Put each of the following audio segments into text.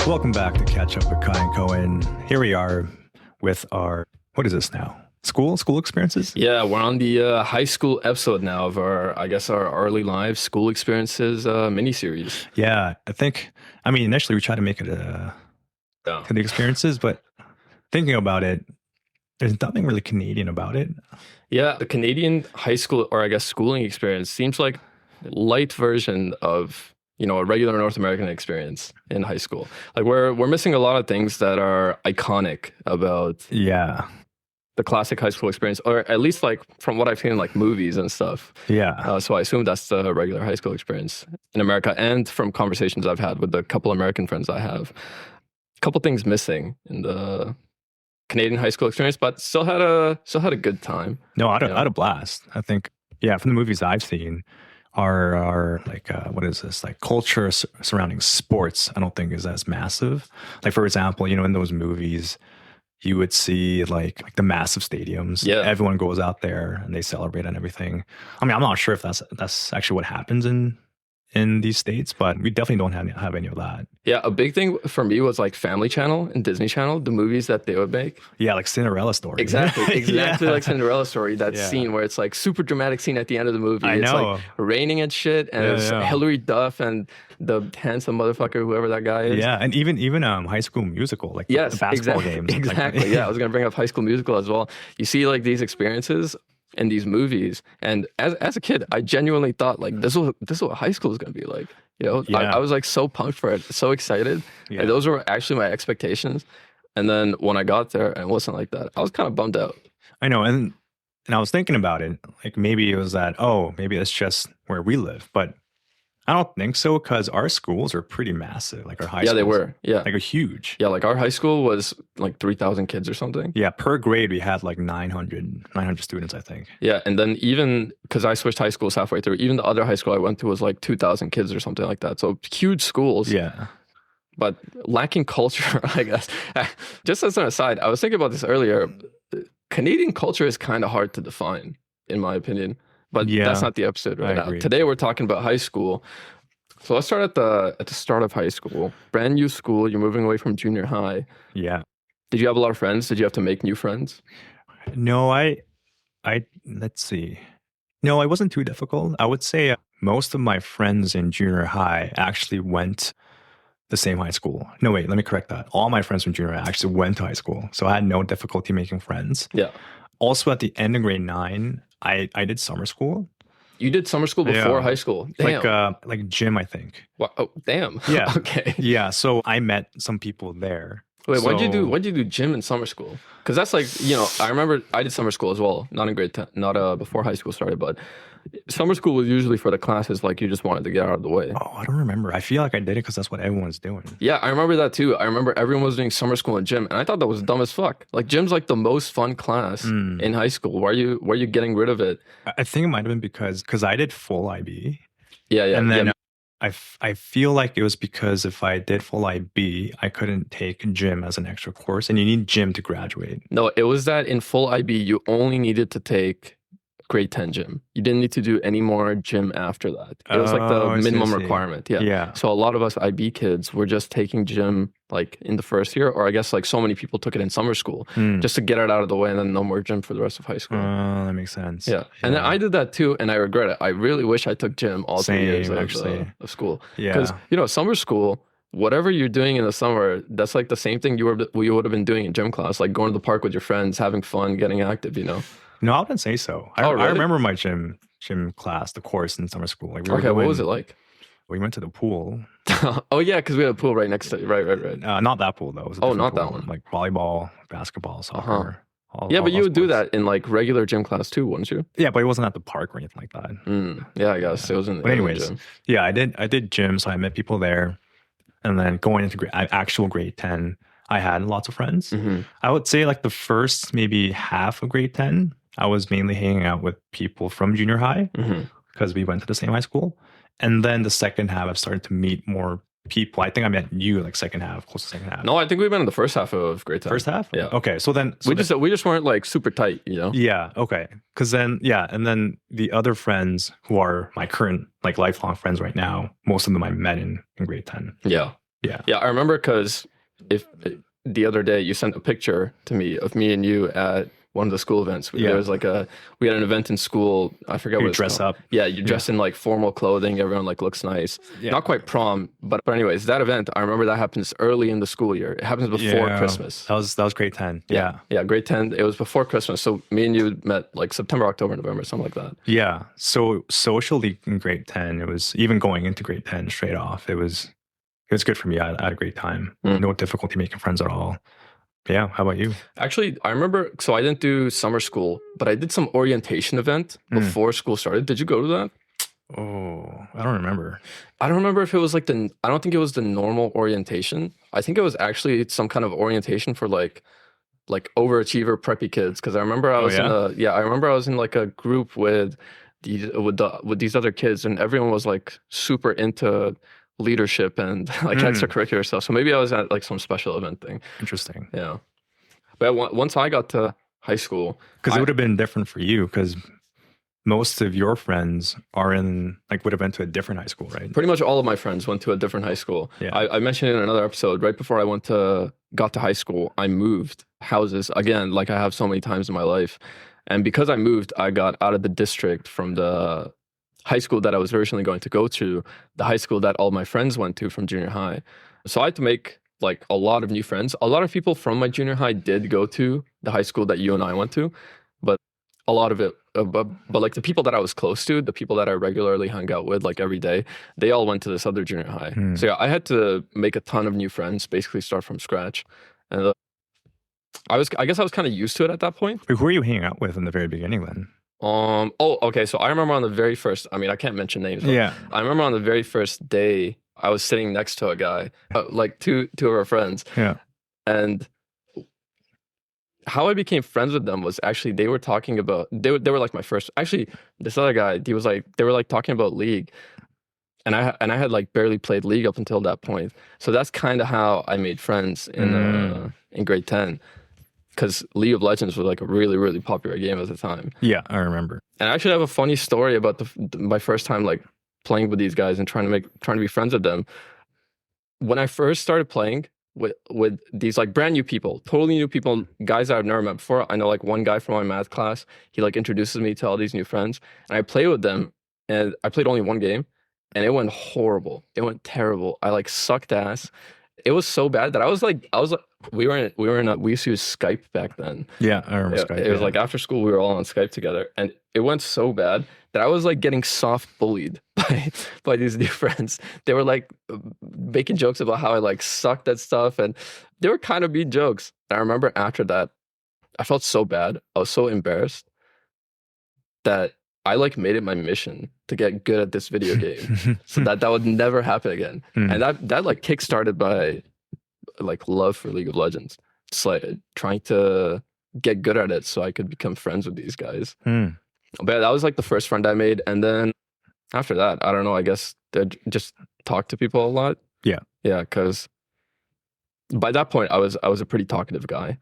Welcome back to Catch Up with Kai and Cohen. Here we are with our, what is this now? School experiences? Yeah, we're on the high school episode now of our early lives school experiences mini-series. Yeah, initially we tried to make it to the experiences, but thinking about it, there's nothing really Canadian about it. Yeah, the Canadian high school, or I guess schooling experience, seems like a light version of a regular North American experience in high school. Like we're missing a lot of things that are iconic about the classic high school experience, or at least like from what I've seen in like movies and stuff. Yeah. So I assume that's the regular high school experience in America, and from conversations I've had with the couple American friends I have, a couple things missing in the Canadian high school experience, but still had a good time. No, I had a blast. I think, from the movies I've seen, our like what is this, like culture surrounding sports, I don't think is as massive. Like, for example, in those movies you would see like the massive stadiums. Yeah, everyone goes out there and they celebrate and everything. I mean, I'm not sure if that's actually what happens in these states, but we definitely don't have any of that. Yeah, a big thing for me was like Family Channel and Disney Channel, the movies that they would make. Yeah, like Cinderella Story. Exactly like Cinderella Story. That scene where it's like super dramatic scene at the end of the movie. I know. It's like raining and shit, and it's Hilary Duff and the handsome motherfucker, whoever that guy is. Yeah, and even High School Musical, like the basketball games. Exactly. Yeah, I was gonna bring up High School Musical as well. You see like these experiences in these movies, and as a kid, I genuinely thought like this is what high school is gonna be like. I was like so pumped for it, so excited. Yeah. And those were actually my expectations. And then when I got there and it wasn't like that, I was kind of bummed out. I know, and I was thinking about it, like maybe it was that, maybe it's just where we live, but I don't think so, because our schools are pretty massive. Like our high schools. Yeah, they were. Yeah. Like, are huge. Yeah, like our high school was like 3,000 kids or something. Yeah, per grade we had like 900 students, I think. Yeah, and then even, because I switched high schools halfway through, even the other high school I went to was like 2,000 kids or something like that. So huge schools. Yeah. But lacking culture, I guess. Just as an aside, I was thinking about this earlier. Canadian culture is kind of hard to define, in my opinion. But that's not the episode right now. Today we're talking about high school. So let's start at the start of high school. Brand new school. You're moving away from junior high. Yeah. Did you have a lot of friends? Did you have to make new friends? No, let's see. No, it wasn't too difficult. I would say most of my friends in junior high actually went the same high school. No, wait, let me correct that. All my friends from junior high actually went to high school. So I had no difficulty making friends. Yeah. Also, at the end of grade 9, I did summer school. You did summer school before high school? Damn. Like gym, I think. Wow. Oh, damn. Yeah. Okay. Yeah. So I met some people there. Wait, why'd you do gym in summer school? Because that's like, I remember I did summer school as well. Not in grade 10, not before high school started, but summer school was usually for the classes like you just wanted to get out of the way. Oh, I don't remember. I feel like I did it because that's what everyone's doing. Yeah, I remember that too. I remember everyone was doing summer school and gym, and I thought that was dumb as fuck. Like gym's like the most fun class in high school. Why are you getting rid of it? I think it might have been because I did full IB. Yeah. And then I feel like it was because if I did full IB, I couldn't take gym as an extra course, and you need gym to graduate. No, it was that in full IB, you only needed to take grade 10 gym. You didn't need to do any more gym after that. It was like the minimum requirement. Yeah. So a lot of us IB kids were just taking gym like in the first year, or I guess like so many people took it in summer school just to get it out of the way, and then no more gym for the rest of high school. That makes sense. Yeah. And then I did that too, and I regret it. I really wish I took gym all 3 years of school. Yeah. Because, summer school, whatever you're doing in the summer, that's like the same thing you would have been doing in gym class, like going to the park with your friends, having fun, getting active, No, I wouldn't say so. Really? I remember my gym class, the course in summer school. Like what was it like? We went to the pool. Oh yeah, because we had a pool right next to it. Right. Not that pool though. It was not pool. that one. Like volleyball, basketball, soccer. But you would do that in like regular gym class too, wouldn't you? Yeah, but it wasn't at the park or anything like that. Yeah, I guess it was in. But anyways, gym. Yeah, I did gym, so I met people there, and then going into actual grade 10, I had lots of friends. I would say like the first maybe half of grade 10. I was mainly hanging out with people from junior high because we went to the same high school. And then the second half, I've started to meet more people. I think I met you like second half, close to second half. No, I think we met in the first half of grade 10. First half? Yeah. Okay. So then we just weren't like super tight, Yeah. Okay. Because then, and then the other friends who are my current like lifelong friends right now, most of them I met in grade 10. Yeah. Yeah, I remember because if the other day you sent a picture to me of me and you at one of the school events. There was like we had an event in school. I forget what it's dress called. up. Yeah, you dress in like formal clothing. Everyone like looks nice. Yeah. Not quite prom, but anyways, that event, I remember that happens early in the school year. It happens before Christmas. That was grade 10. Yeah. Yeah, grade 10. It was before Christmas. So me and you met like September, October, November, something like that. Yeah. So socially in grade 10, it was even going into grade 10 straight off. It was good for me. I had a great time. No difficulty making friends at all. Yeah. How about you? Actually, I remember, so I didn't do summer school, but I did some orientation event before school started. Did you go to that? Oh, I don't remember. I don't remember if it was like I don't think it was the normal orientation. I think it was actually some kind of orientation for like overachiever preppy kids. Cause I remember I was I remember I was in like a group with these other kids, and everyone was like super into leadership and like extracurricular stuff. So maybe I was at like some special event thing. Interesting. Yeah. But once I got to high school, because it would have been different for you, because most of your friends would have went to a different high school, right? Pretty much all of my friends went to a different high school. Yeah. I mentioned in another episode, right before I got to high school, I moved houses again, like I have so many times in my life. And because I moved, I got out of the district from the high school that I was originally going to go to, the high school that all my friends went to from junior high. So I had to make like a lot of new friends. A lot of people from my junior high did go to the high school that you and I went to, but a lot of it, but like the people that I was close to, the people that I regularly hung out with like every day, they all went to this other junior high. So yeah, I had to make a ton of new friends, basically start from scratch. And I guess I was kind of used to it at that point. Wait, who were you hanging out with in the very beginning then? Okay. So I remember on the very first, I mean, I can't mention names. Yeah. I remember on the very first day, I was sitting next to a guy, like two of our friends. Yeah. And how I became friends with them was actually, they were talking about, they were like my first, actually, this other guy, they were like talking about League. And I had like barely played League up until that point. So that's kind of how I made friends in grade 10. Because League of Legends was like a really, really popular game at the time. Yeah, I remember. And I actually have a funny story about my first time like playing with these guys and trying to be friends with them. When I first started playing with these like brand new people, totally new people, guys that I've never met before. I know like one guy from my math class. He like introduces me to all these new friends, and I play with them. And I played only one game, and it went horrible. It went terrible. I like sucked ass. It was so bad that I was like, we used to use Skype back then. Yeah, I remember Skype. It was like after school, we were all on Skype together, and it went so bad that I was like getting soft bullied by these new friends. They were like making jokes about how I like sucked at stuff, and they were kind of mean jokes. And I remember after that, I felt so bad. I was so embarrassed that I like made it my mission to get good at this video game so that would never happen again. And that like kickstarted by like love for League of Legends. It's like trying to get good at it so I could become friends with these guys. But that was like the first friend I made. And then after that, I don't know, I guess just talk to people a lot. Yeah. Yeah, because by that point I was a pretty talkative guy.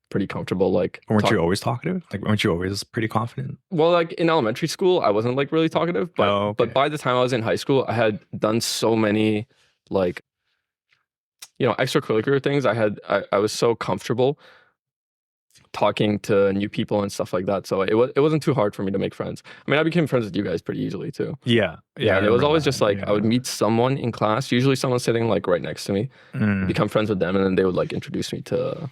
Pretty comfortable, like. Weren't you always talkative? Like, weren't you always pretty confident? Well, like in elementary school, I wasn't like really talkative, but but by the time I was in high school, I had done so many like, extracurricular things. I was so comfortable talking to new people and stuff like that. So it wasn't too hard for me to make friends. I mean, I became friends with you guys pretty easily too. Yeah. And it was always just like I would meet someone in class, usually someone sitting like right next to me, become friends with them, and then they would like introduce me to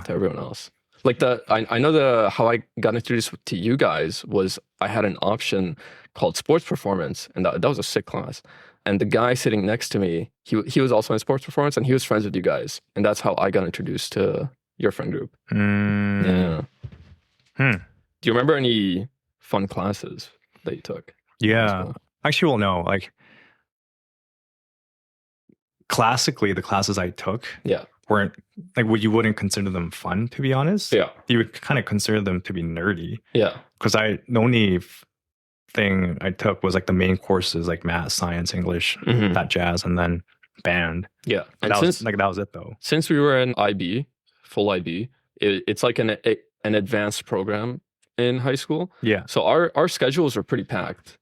everyone else. Like I know how I got introduced to you guys was I had an option called sports performance, and that was a sick class. And the guy sitting next to me, he was also in sports performance, and he was friends with you guys, and that's how I got introduced to your friend group. Yeah. Do you remember any fun classes that you took? Yeah. Actually, well, no. Like classically, the classes I took weren't like you wouldn't consider them fun, to be honest. Yeah. You would kind of consider them to be nerdy. Yeah. Because the only thing I took was like the main courses, like math, science, English, that jazz, and then band. Yeah. And that was it though. Since we were in IB, full IB, it's like an advanced program in high school. Yeah. So our schedules are pretty packed,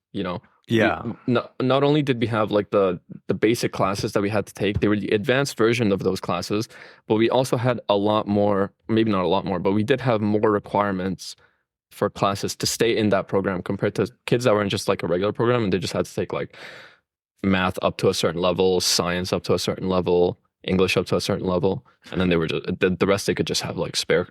Yeah. Not only did we have like the basic classes that we had to take, they were the advanced version of those classes, but we also had a lot more, maybe not a lot more, but we did have more requirements for classes to stay in that program compared to kids that were in just like a regular program and they just had to take like math up to a certain level, science up to a certain level, English up to a certain level, and then they were just the rest they could just have like spare.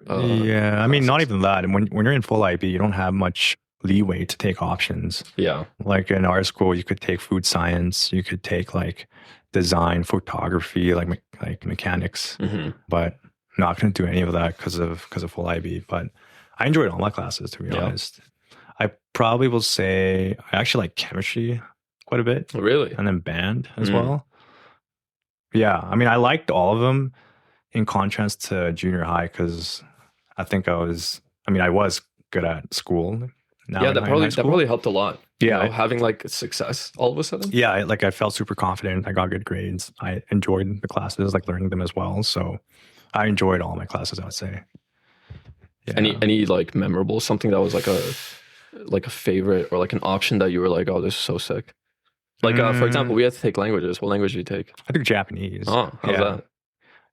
Yeah, I mean, not even that. And when you're in full IB, you don't have much leeway to take options. Yeah, like in our school, you could take food science, you could take like design, photography, like mechanics, but not going to do any of that because of full IB. But I enjoyed all my classes, to be honest. I probably will say I actually like chemistry quite a bit. Really? And then band as well. Yeah, I mean, I liked all of them in contrast to junior high because I think I was good at school. That probably helped a lot. Yeah, you know, having like success all of a sudden. Yeah, I felt super confident. I got good grades. I enjoyed the classes, like learning them as well. So I enjoyed all my classes, I would say. Yeah. Any like memorable, something that was like a favorite or like an option that you were like, oh, this is so sick. Like for example, we had to take languages. What language did you take? I took Japanese. Oh, how's that?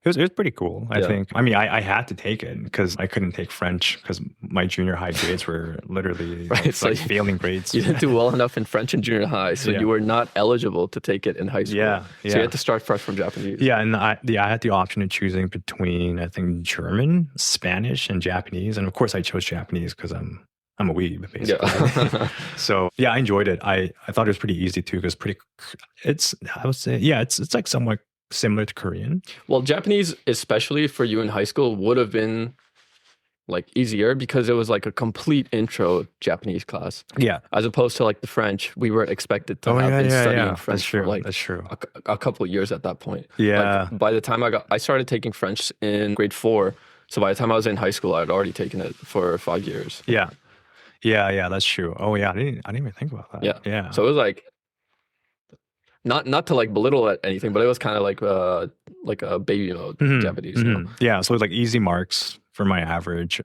It was pretty cool, I think. I mean, I had to take it because I couldn't take French because my junior high grades were literally like failing grades. You didn't do well enough in French in junior high, so you were not eligible to take it in high school. So you had to start fresh from Japanese. Yeah, and I had the option of choosing between, I think, German, Spanish, and Japanese. And of course, I chose Japanese because I'm a weeb, basically. Yeah. So yeah, I enjoyed it. I thought it was pretty easy too because I would say, it's like somewhat similar to Korean. Well, Japanese, especially for you in high school, would have been like easier because it was like a complete intro Japanese class. Yeah. As opposed to like the French, we were expected to have been studying French for like a couple of years at that point. Yeah. Like, by the time I started taking French in grade 4. So by the time I was in high school, I had already taken it for 5 years. Yeah. Yeah, that's true. Oh yeah, I didn't even think about that. Yeah. So it was like not to like belittle at anything, but it was kind of like a baby mode Japanese. You know? Yeah, so it was like easy marks for my average.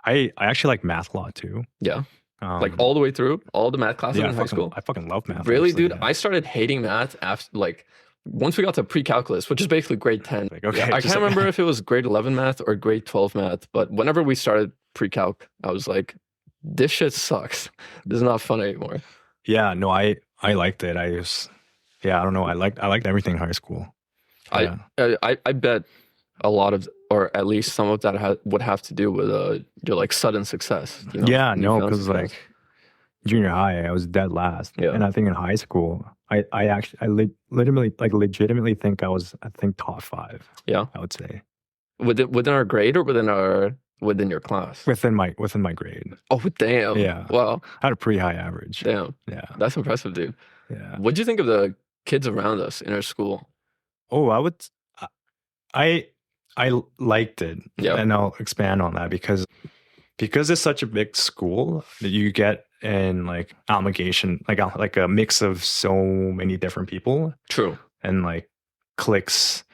I actually like math a lot too. Yeah. Like all the way through, all the math classes in high school. I fucking love math. Really, actually, dude? Yeah. I started hating math after like once we got to pre-calculus, which is basically grade 10. Like, okay, I can't remember if it was grade 11 math or grade 12 math, but whenever we started pre-calc, I was like, this shit sucks. This is not fun anymore. Yeah, no, I liked it. I don't know. I liked everything in high school. Yeah. I bet a lot of, or at least some of that would have to do with your like sudden success. You know? Yeah, no, because like junior high, I was dead last. Yeah. And I think in high school, I legitimately think I was top 5. Yeah, I would say within our grade or within your class? Within my grade. Oh damn! Yeah. Wow. I had a pretty high average. Damn. Yeah. That's impressive, dude. Yeah. What'd you think of the kids around us in our school? Oh, I liked it. Yeah. And I'll expand on that because it's such a big school that you get in like amalgamation, like a mix of so many different people. True. And like cliques,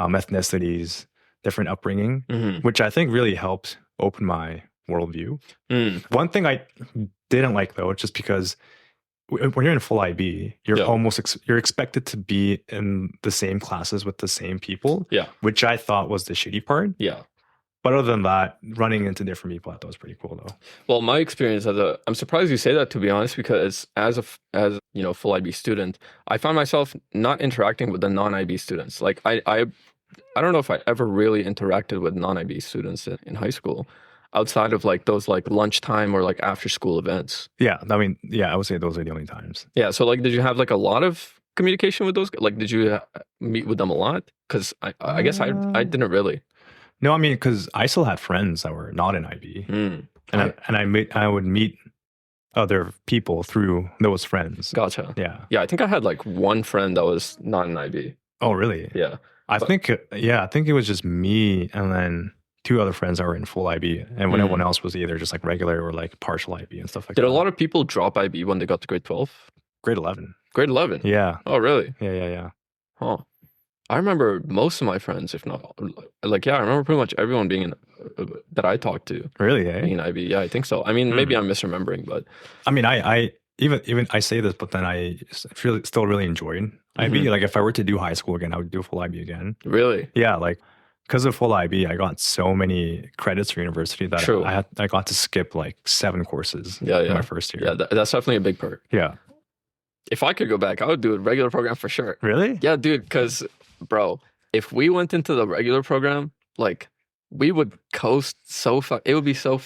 ethnicities, different upbringing, which I think really helped open my worldview. One thing I didn't like though, just because when you're in full IB, you're you're expected to be in the same classes with the same people. Yeah, which I thought was the shitty part. Yeah, but other than that, running into different people, I thought was pretty cool though. Well, my experience I'm surprised you say that, to be honest, because as full IB student, I found myself not interacting with the non-IB students. Like I don't know if I ever really interacted with non-IB students in high school outside of like those like lunchtime or like after school events. Yeah. I mean, yeah, I would say those are the only times. Yeah. So like, did you have like a lot of communication with those? Like, did you meet with them a lot? Because I guess I didn't really. No, I mean, because I still had friends that were not in IB. I would meet other people through those friends. Gotcha. Yeah. Yeah. I think I had like one friend that was not in IB. Oh, really? Yeah. I think it was just me and then 2 other friends that were in full IB, and when everyone else was either just like regular or like partial IB and stuff like that. Did a lot of people drop IB when they got to grade 12? Grade 11. Grade 11? Yeah. Oh, really? Yeah. Huh. I remember most of my friends, if not, like, I remember pretty much everyone being that I talked to. Really, eh? Being in IB. Yeah, I think so. I mean, maybe I'm misremembering, but. I mean, I even I say this, but then I still really enjoyed IB. Like if I were to do high school again, I would do full IB again. Really? Yeah, like because of full IB, I got so many credits for university that I got to skip like 7 courses in my first year. Yeah, that's definitely a big perk. Yeah. If I could go back, I would do a regular program for sure. Really? Yeah, dude, because, bro, if we went into the regular program, like, we would coast so far. It would be so,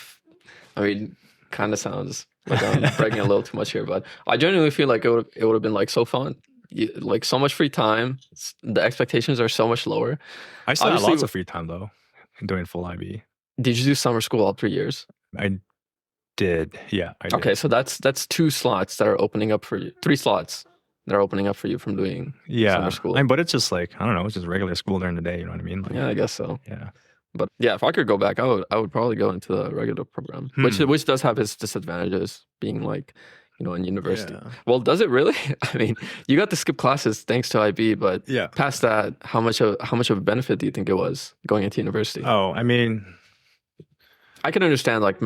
I mean, kind of sounds like I'm bragging a little too much here, but I genuinely feel like it would have been, like, so fun. Like, so much free time. The expectations are so much lower. I still had lots of free time, though, doing full IB. Did you do summer school all 3 years? I did. Yeah, I did. Okay, so that's 2 slots that are opening up for you. 3 slots that are opening up for you from doing summer school. But it's just like, I don't know, it's just regular school during the day, you know what I mean? Like, yeah, I guess so. Yeah. But yeah, if I could go back, I would probably go into the regular program, which does have its disadvantages, being like, you know, in university. Yeah. Well, does it really? I mean, you got to skip classes thanks to IB, but past that, how much of a benefit do you think it was going into university? Oh, I mean, I can understand like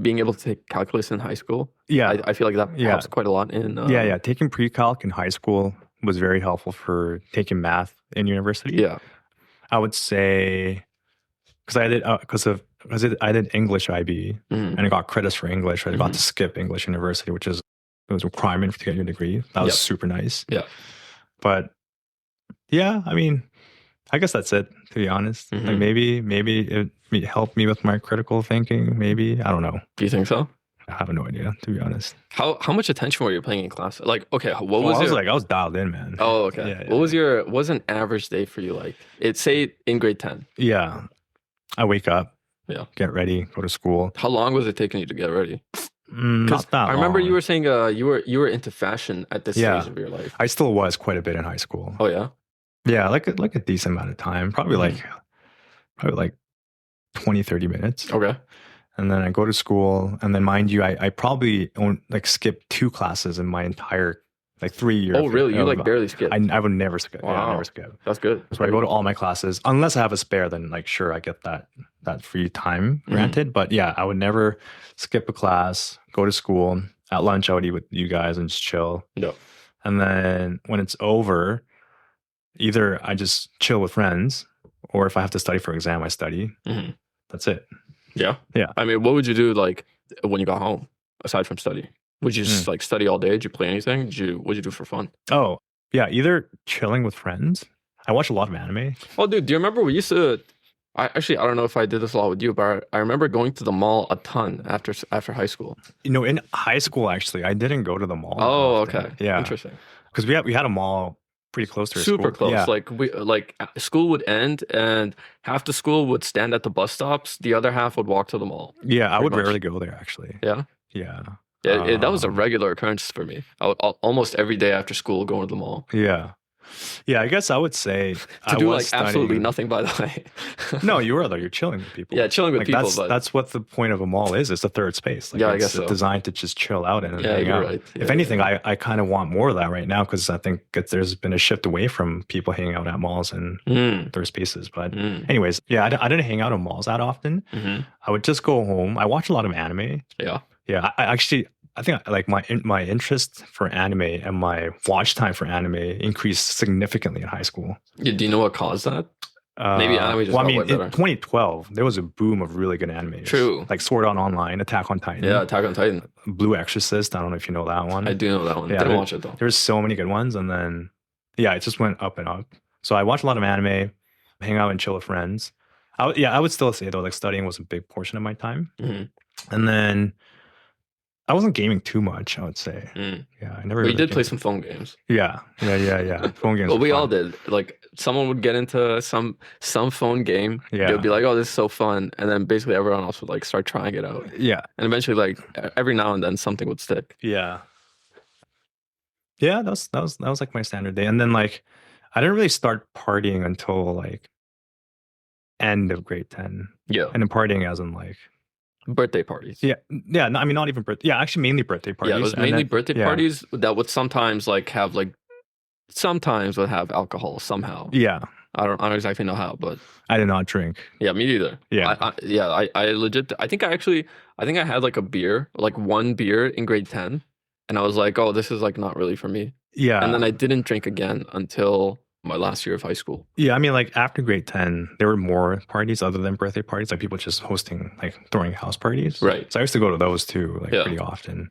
being able to take calculus in high school. Yeah, I feel like that helps quite a lot in. Taking pre-calc in high school was very helpful for taking math in university. Yeah, I would say because I did English IB and I got credits for English. Right? I got to skip English university, which was a requirement to get your degree. That was super nice. Yeah, but yeah, I mean, I guess that's it. To be honest, like maybe it helped me with my critical thinking. Maybe, I don't know. Do you think so? I have no idea, to be honest. How much attention were you paying in class? Like, okay, I was dialed in, man. Oh, okay. Yeah. What was an average day for you like? Say in grade 10. Yeah, I wake up, get ready, go to school. How long was it taking you to get ready? Not that long. I remember you were saying you were into fashion at this stage of your life. I still was quite a bit in high school. Oh yeah. Yeah, like a decent amount of time, probably like 20, 30 minutes. Okay. And then I go to school, and then mind you, I probably skipped 2 classes in my entire 3 years. Oh really? You barely skipped? I would never skip. Wow. Yeah, I never skip. That's good. So I go to all my classes, unless I have a spare. Then sure, I get that free time granted. But yeah, I would never skip a class. Go to school. At lunch, I would eat with you guys and just chill. Yeah. And then when it's over, either I just chill with friends, or if I have to study for exam, I study. That's it. Yeah. Yeah. I mean, what would you do when you got home aside from study? Would you just study all day? Did you play anything? What'd you do for fun? Oh, yeah. Either chilling with friends. I watch a lot of anime. Oh, dude, do you remember we used to? I don't know if I did this a lot with you, but I remember going to the mall a ton after high school. You know, in high school, actually, I didn't go to the mall. Oh, okay. Yeah. Interesting. Because we had a mall pretty close to our super school. Close. Yeah. School would end and half the school would stand at the bus stops. The other half would walk to the mall. Yeah, I would rarely go there actually. Yeah. Yeah. That was a regular occurrence for me. I would almost every day after school going to the mall. Yeah. Yeah, I guess I would say to do absolutely nothing. By the way, no, you were though. You're chilling with people. Yeah, chilling with people. That's what the point of a mall is. It's a third space. I guess so. Designed to just chill out and hang out. Right. If anything, I kind of want more of that right now because I think there's been a shift away from people hanging out at malls and third spaces. But anyways, yeah, I didn't hang out at malls that often. I would just go home. I watch a lot of anime. Yeah. Yeah, I think my interest for anime and my watch time for anime increased significantly in high school. Yeah, do you know what caused that? Maybe anime just got way better. In 2012, there was a boom of really good anime. True. Like Sword Art Online, Attack on Titan. Yeah, Attack on Titan. Blue Exorcist. I don't know if you know that one. I do know that one. Yeah, Didn't watch it though. There's so many good ones. And then, it just went up and up. So I watch a lot of anime, hang out and chill with friends. I would still say though, studying was a big portion of my time. And then I wasn't gaming too much, I would say. Yeah, I never. But you did play some phone games. Yeah. Phone games. Well, we all did. Someone would get into some phone game. Yeah. They would be like, "Oh, this is so fun," and then basically everyone else would start trying it out. Yeah. And eventually, every now and then, something would stick. Yeah. Yeah, that was my standard day, and then I didn't really start partying until end of grade 10. Yeah. And then partying as in birthday parties. Yeah. No, I mean, not even birthday. Yeah, actually mainly birthday parties. Yeah, it was mainly birthday parties that would sometimes sometimes would have alcohol somehow. Yeah. I don't exactly know how, but I did not drink. Yeah, me neither. Yeah. I legit I think I had a beer, one beer in grade 10. And I was like, oh, this is like not really for me. Yeah. And then I didn't drink again until my last year of high school. Yeah, I mean, like after grade 10, there were more parties other than birthday parties, like people just hosting, like throwing house parties. Right. So I used to go to those too, like pretty often.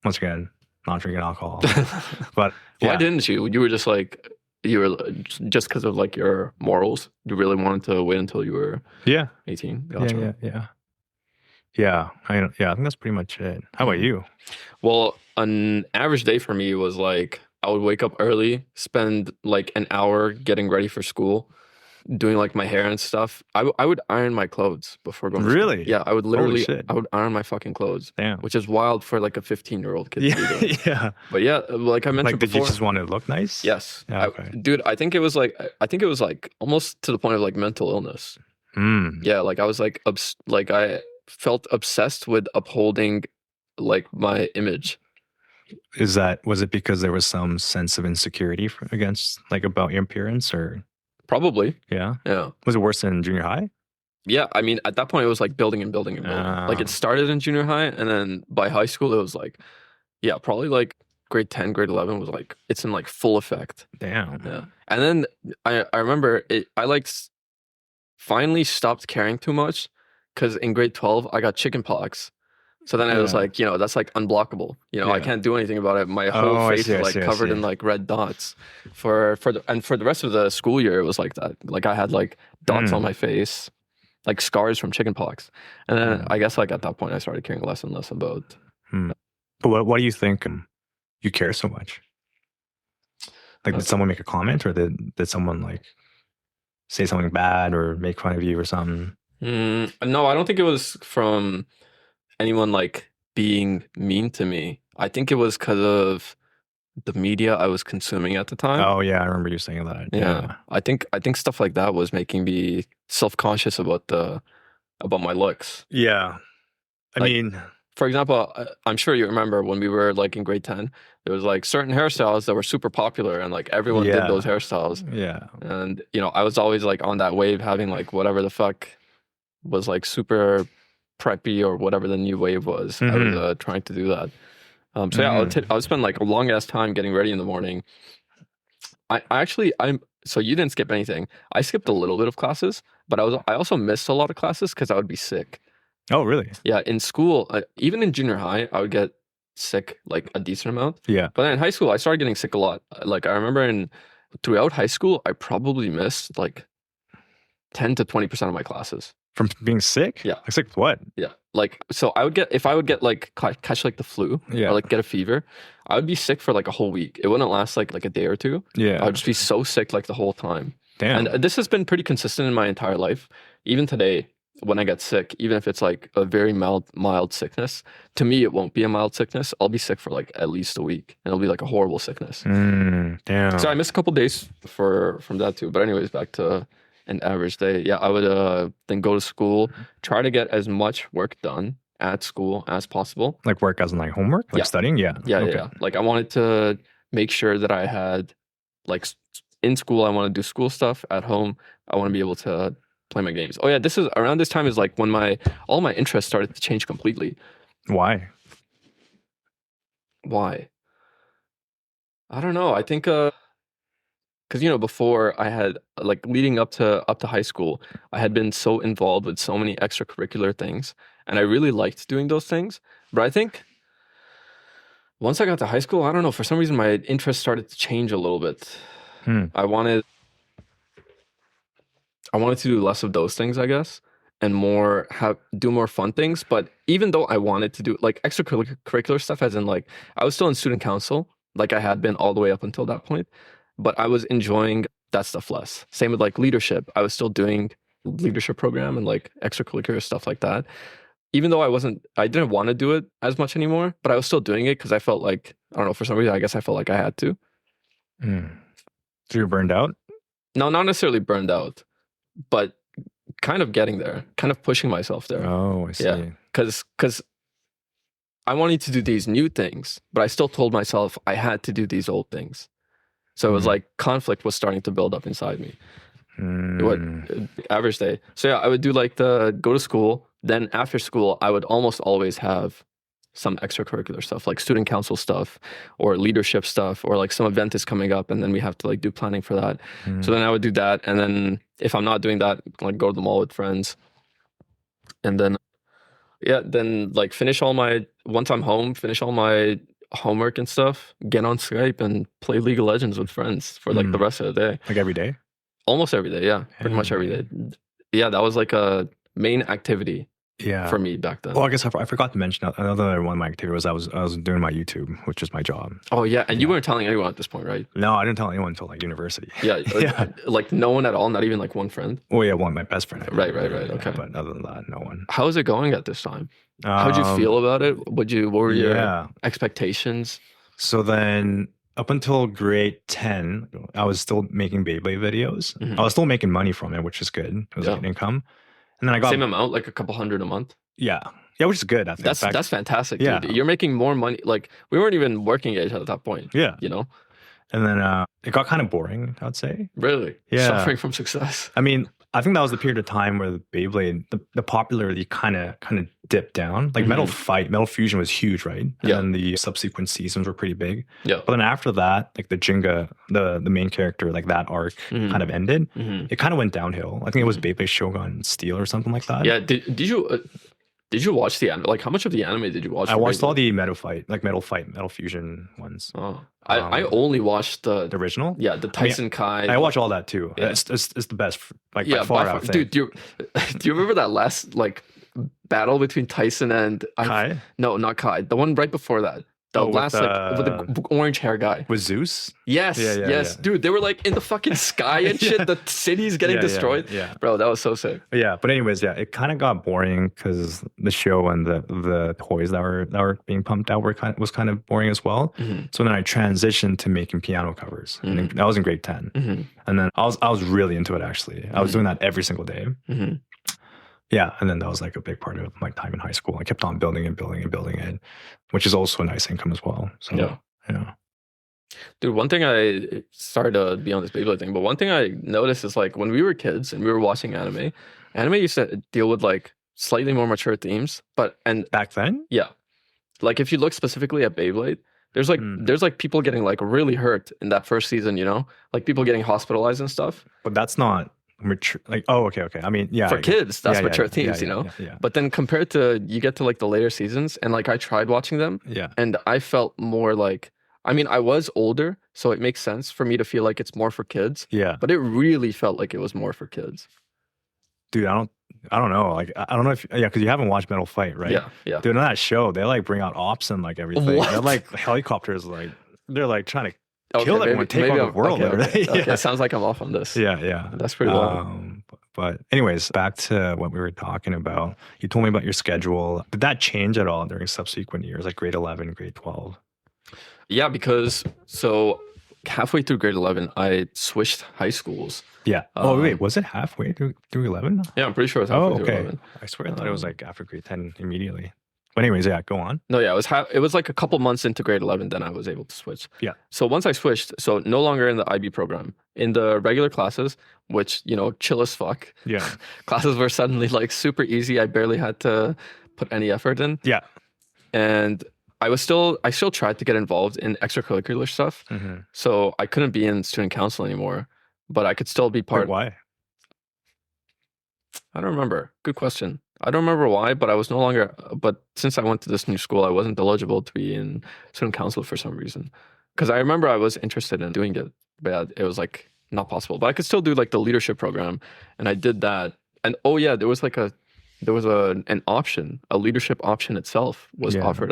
Once again, not drinking alcohol. But why didn't you? You were just like, you were just because of like your morals. You really wanted to wait until you were 18. Gotcha. Yeah, I think that's pretty much it. How about you? Well, an average day for me was like I would wake up early, spend like an hour getting ready for school, doing like my hair and stuff. I would iron my clothes before going to school. Really? Yeah, I would literally I would iron my fucking clothes. Damn. Which is wild for like a 15-year-old kid to be doing. Yeah. But yeah, like I mentioned did before, you just want to look nice? Yes. Yeah, okay. Dude, I think it was like almost to the point of like mental illness. Yeah, like I was like I felt obsessed with upholding like my image. Was it because there was some sense of insecurity about your appearance, or? Probably. Yeah. Yeah. Was it worse than junior high? Yeah, I mean, at that point, it was like building and building and building. Like it started in junior high, and then by high school, it was like, yeah, probably like grade 10, grade 11 was like, it's in like full effect. Damn. Yeah. And then I remember I like finally stopped caring too much because in grade 12, I got chicken pox. So then I was like, that's like unblockable. I can't do anything about it. My whole face is like covered in like red dots. For the rest of the school year, it was like that. Like I had like dots on my face, like scars from chicken pox. And then I guess like at that point, I started caring less and less about. But what do you think you care so much? Like, did someone make a comment, or did someone like say something bad or make fun of you or something? No, I don't think it was from anyone like being mean to me. I think it was because of the media I was consuming at the time. Oh yeah, I remember you saying that. Yeah. I think stuff like that was making me self-conscious about my looks. Yeah. I mean, for example, I'm sure you remember when we were like in grade 10, there was like certain hairstyles that were super popular and like everyone did those hairstyles. Yeah. And I was always like on that wave having like whatever the fuck was like super preppy or whatever the new wave was. I was trying to do that. So yeah, I would spend like a long ass time getting ready in the morning. So you didn't skip anything. I skipped a little bit of classes, but I also missed a lot of classes because I would be sick. Oh, really? Yeah, in school, even in junior high, I would get sick like a decent amount. Yeah. But then in high school, I started getting sick a lot. Like I remember throughout high school, I probably missed like 10 to 20% of my classes. From being sick? Yeah. Like sick with what? Yeah. Like, so if I would get like catch like the flu or like get a fever, I would be sick for like a whole week. It wouldn't last like a day or two. Yeah. I would just be so sick like the whole time. Damn. And this has been pretty consistent in my entire life. Even today, when I get sick, even if it's like a very mild sickness, to me, it won't be a mild sickness. I'll be sick for like at least a week and it'll be like a horrible sickness. Damn. So I missed a couple days from that too. But anyways, back to an average day. Yeah, I would then go to school, try to get as much work done at school as possible. Like work as in like homework? Like studying? Yeah. Yeah. Like I wanted to make sure that I had like in school, I want to do school stuff. At home, I want to be able to play my games. Oh yeah, around this time is like when all my interests started to change completely. Why? I don't know. I think because before I had like leading up to high school, I had been so involved with so many extracurricular things, and I really liked doing those things. But I think once I got to high school, I don't know, for some reason my interest started to change a little bit. I wanted to do less of those things, I guess, and do more fun things. But even though I wanted to do like extracurricular stuff, as in like I was still in student council, like I had been all the way up until that point. But I was enjoying that stuff less. Same with like leadership. I was still doing leadership program and like extracurricular stuff like that. Even though I didn't want to do it as much anymore, but I was still doing it because I felt like, I don't know, for some reason, I guess I felt like I had to. So you're burned out? No, not necessarily burned out, but kind of getting there, kind of pushing myself there. Oh, I see. Yeah, because I wanted to do these new things, but I still told myself I had to do these old things. So it was like conflict was starting to build up inside me. Average day. So yeah, I would do like go to school. Then after school, I would almost always have some extracurricular stuff, like student council stuff or leadership stuff, or like some event is coming up and then we have to like do planning for that. So then I would do that. And then if I'm not doing that, like go to the mall with friends. And then, then like once I'm home, finish all my homework and stuff, get on Skype and play League of Legends with friends for like the rest of the day. Like every day? Almost every day, yeah. Pretty much every day. Yeah, that was like a main activity for me back then. Oh, I guess I forgot to mention another one of my activities was I was doing my YouTube, which is my job. Oh yeah, and you weren't telling anyone at this point, right? No, I didn't tell anyone until like university. Yeah, like no one at all, not even like one friend. Oh yeah, my best friend. Right. Okay, but other than that, no one. How is it going at this time? How'd you feel about it? What were your expectations? So then, up until grade 10, I was still making Beyblade videos. I was still making money from it, which is good. It was like an income. And then I got same amount, like a couple $100 a month. Yeah, which is good. I think. That's fantastic. Dude. You're making more money. Like we weren't even working age at that point. Yeah, you know. And then it got kind of boring, I would say. Really? Yeah. Suffering from success. I mean, I think that was the period of time where the Beyblade, the popularity kind of dipped down. Like Metal Fusion was huge, right? And then the subsequent seasons were pretty big. Yeah. But then after that, like the Jinga, the main character, like that arc kind of ended. It kind of went downhill. I think it was Beyblade Shogun Steel or something like that. Yeah. Did you watch the anime? Like, how much of the anime did you watch? I watched all the Metal Fusion ones. Oh, I only watched the original. Yeah, the Tyson Kai. I watch all that too. Yeah. It's the best, like by far. I think. Dude, do you remember that last like battle between Tyson and Kai? No, not Kai. The one right before that. The last with the orange hair guy. With Zeus? Yes, yes. Dude, they were like in the fucking sky and shit. The city's getting destroyed. Yeah. Bro, that was so sick. Yeah, but anyways, it kind of got boring because the show and the toys that were being pumped out was kind of boring as well. So then I transitioned to making piano covers. And that was in grade 10. And then I was really into it actually. I was doing that every single day. Yeah, and then that was like a big part of my time in high school. I kept on building it, which is also a nice income as well. So, yeah. Dude, one thing I started to be on this Beyblade thing, but one thing I noticed is like when we were kids and we were watching anime used to deal with like slightly more mature themes. And back then? Yeah. Like if you look specifically at Beyblade, there's like people getting like really hurt in that first season, you know? Like people getting hospitalized and stuff. But that's not mature, like okay. I mean, for kids, that's mature themes, you know. But then compared to you get to like the later seasons, and like I tried watching them, and I felt more like, I mean, I was older, so it makes sense for me to feel like it's more for kids. Yeah. But it really felt like it was more for kids. Dude, I don't know. Like I don't know if because you haven't watched Metal Fight, right? Yeah. Dude, on that show, they like bring out ops and like everything. What? They're like helicopters, like they're like trying to kill everyone, take on the world. Okay. It sounds like I'm off on this. Yeah. That's pretty well. But anyways, back to what we were talking about. You told me about your schedule. Did that change at all during subsequent years, like grade 11, grade 12? Yeah, because so halfway through grade 11, I switched high schools. Yeah. Wait, was it halfway through 11? Yeah, I'm pretty sure it was halfway through 11. I swear I thought it was like after grade 10 immediately. But anyways, go on. No, yeah, it was like a couple months into grade 11, then I was able to switch. Yeah. So once I switched, so no longer in the IB program, in the regular classes, which, you know, chill as fuck. Yeah. Classes were suddenly like super easy. I barely had to put any effort in. Yeah. And I still tried to get involved in extracurricular stuff. So I couldn't be in student council anymore, but I could still be part. Why? I don't remember. Good question. I don't remember why, but I was no longer. But since I went to this new school, I wasn't eligible to be in student council for some reason. Because I remember I was interested in doing it, but it was like not possible. But I could still do like the leadership program, and I did that. And there was an option, a leadership option itself was offered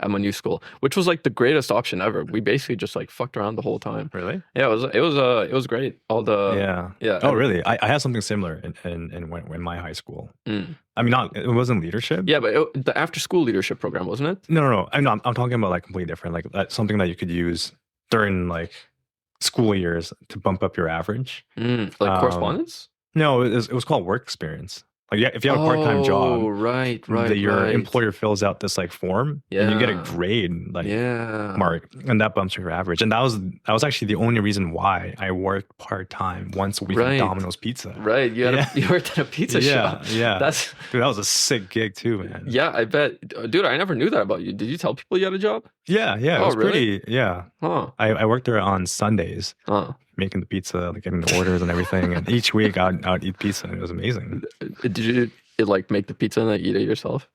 at my new school, which was like the greatest option ever. We basically just like fucked around the whole time. Really? Yeah, it was great. All the yeah. Oh, really? I had something similar in my high school. I mean, it wasn't leadership. Yeah, but the after school leadership program, wasn't it? No. I'm talking about like completely different. Like that's something that you could use during like school years to bump up your average. Like correspondence? No, it was called work experience. Like, yeah, if you have a part-time job, your employer fills out this like form, and you get a grade like mark, and that bumps your average. And that was actually the only reason why I worked part-time once a week at Domino's Pizza. Right, you worked at a pizza shop. Yeah, dude, that was a sick gig too, man. Yeah, I bet, dude. I never knew that about you. Did you tell people you had a job? Yeah, it was really? Pretty. Yeah, I worked there on Sundays. Making the pizza, like getting the orders and everything. And each week I'd eat pizza, and it was amazing. Did you like make the pizza and eat it yourself?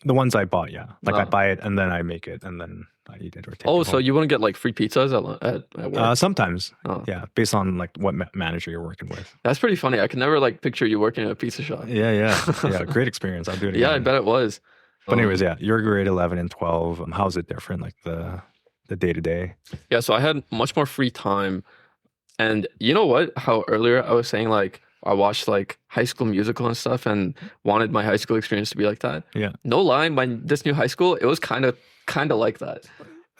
The ones I bought, yeah. Like I buy it and then I make it and then I eat it or take it so you wouldn't get like free pizzas at work? Sometimes, yeah, based on like what manager you're working with. That's pretty funny. I can never like picture you working at a pizza shop. Yeah, great experience. I'll do it again. Yeah, I bet it was. But anyways, yeah, your grade 11 and 12, how's it different, like the day-to-day? Yeah, so I had much more free time. And you know what? How earlier I was saying like I watched like High School Musical and stuff and wanted my high school experience to be like that. Yeah. No lie, this new high school, it was kind of like that.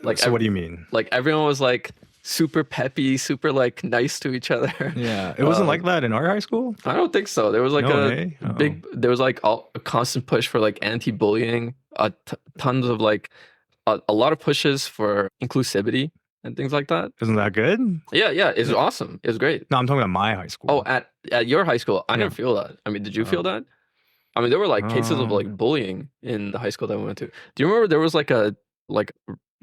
Like, so what do you mean? Like everyone was like super peppy, super like nice to each other. Yeah. It wasn't like that in our high school? I don't think so. There was like there was like a constant push for like anti-bullying, tons of like a lot of pushes for inclusivity and things like that. Isn't that good? Yeah, it's awesome. It was great. No, I'm talking about my high school. Oh, at your high school, I didn't feel that. I mean, did you feel that? I mean, there were like cases of like bullying in the high school that we went to. Do you remember there was like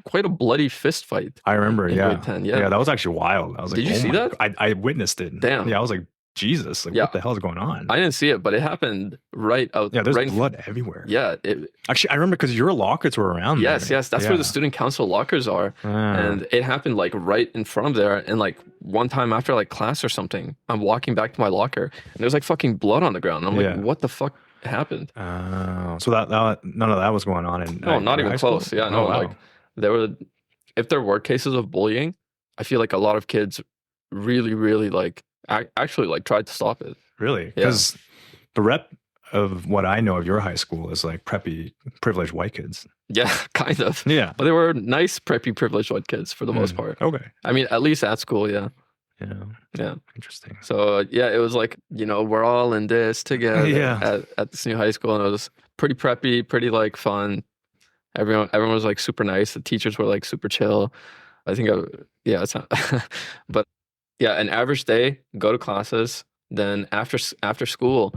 quite a bloody fist fight? I remember, in grade 10, yeah, that was actually wild. I was like, did you see that? I witnessed it. Damn. Yeah, I was like, Jesus, like what the hell is going on? I didn't see it, but it happened right out. Yeah, there's blood everywhere. Yeah. Actually, I remember because your lockers were around there. Yes. That's where the student council lockers are. And it happened like right in front of there. And like one time after like class or something, I'm walking back to my locker and there's like fucking blood on the ground. And I'm like, what the fuck happened? So that none of that was going on in not even close. Yeah, no, like if there were cases of bullying, I feel like a lot of kids really, really like actually like tried to stop it. Really? Because the rep of what I know of your high school is like preppy, privileged white kids. Yeah, kind of. Yeah. But they were nice, preppy, privileged white kids for the most part. Okay. I mean, at least at school, yeah. Yeah. Interesting. So it was like, we're all in this together at this new high school, and it was pretty preppy, pretty like fun. Everyone was like super nice. The teachers were like super chill. I think it's not but yeah, an average day, go to classes. Then after school,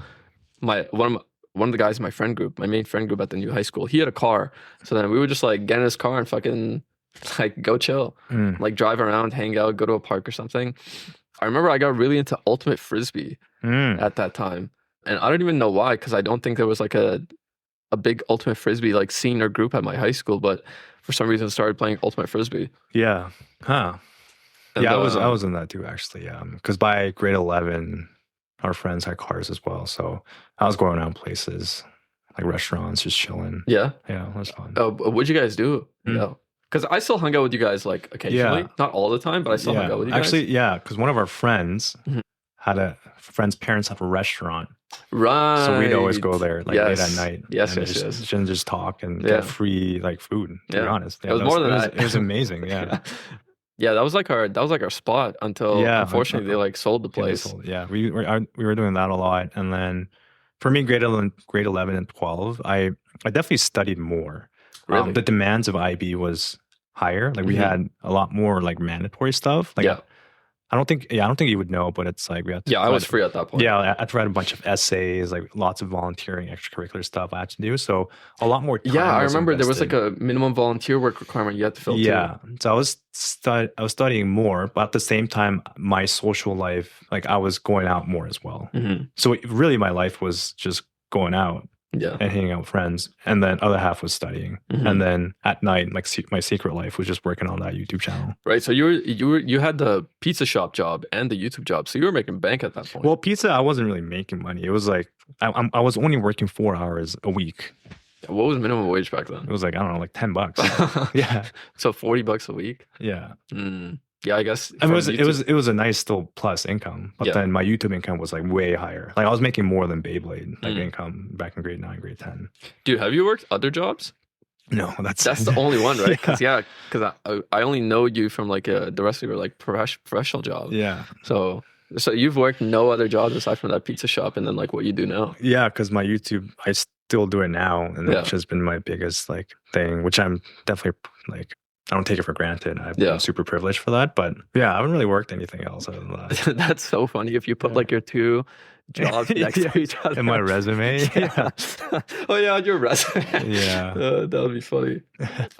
one of the guys in my friend group, my main friend group at the new high school, he had a car. So then we would just like get in his car and fucking like go chill, like drive around, hang out, go to a park or something. I remember I got really into ultimate frisbee at that time, and I don't even know why, because I don't think there was like a big ultimate frisbee like scene or group at my high school, but for some reason I started playing ultimate frisbee. Yeah. Huh. And I was in that too, actually. Because by grade 11, our friends had cars as well. So I was going around places like restaurants, just chilling. Yeah, it was fun. What'd you guys do? Because I still hung out with you guys like occasionally, not all the time, but I still hung out with you guys. Actually, because one of our friends had friend's parents have a restaurant. Right. So we'd always go there like late at night. Yes. Just talk and get free like food, to be honest. It was more than that. It was amazing, Yeah, that was like our spot until unfortunately they like sold the place. We were doing that a lot, and then for me, grade 11 and 12, I definitely studied more. Really? The demands of IB was higher. Like we had a lot more like mandatory stuff. Like I don't think you would know, but it's like we had to. Yeah, I was free at that point. Yeah, I had to write a bunch of essays, like lots of volunteering, extracurricular stuff I had to do. So a lot more time. Yeah, I remember there was like a minimum volunteer work requirement you had to fill too. Yeah, so I was studying more, but at the same time, my social life, like I was going out more as well. So really, my life was just going out. And hanging out with friends, and then other half was studying, and then at night, like my secret life was just working on that YouTube channel. Right. So you had the pizza shop job and the YouTube job, so you were making bank at that point. Well, pizza, I wasn't really making money. It was like I was only working 4 hours a week. What was minimum wage back then? It was like, I don't know, like $10. Yeah. So $40 a week. Yeah. Yeah, I guess. I mean, it was a nice still plus income, but then my YouTube income was like way higher. Like I was making more than Beyblade like income back in grade 9, grade 10. Dude, have you worked other jobs? No, that's the only one, right? Because I only know you from like the rest of your like professional job. Yeah. So So you've worked no other jobs aside from that pizza shop and then like what you do now? Yeah, because my YouTube, I still do it now, and which has been my biggest like thing, which I'm definitely like, I don't take it for granted. I'm super privileged for that, but yeah, I haven't really worked anything else other than that. That's so funny if you put like your two jobs next to each other in my resume. Oh yeah, on your resume. That would be funny.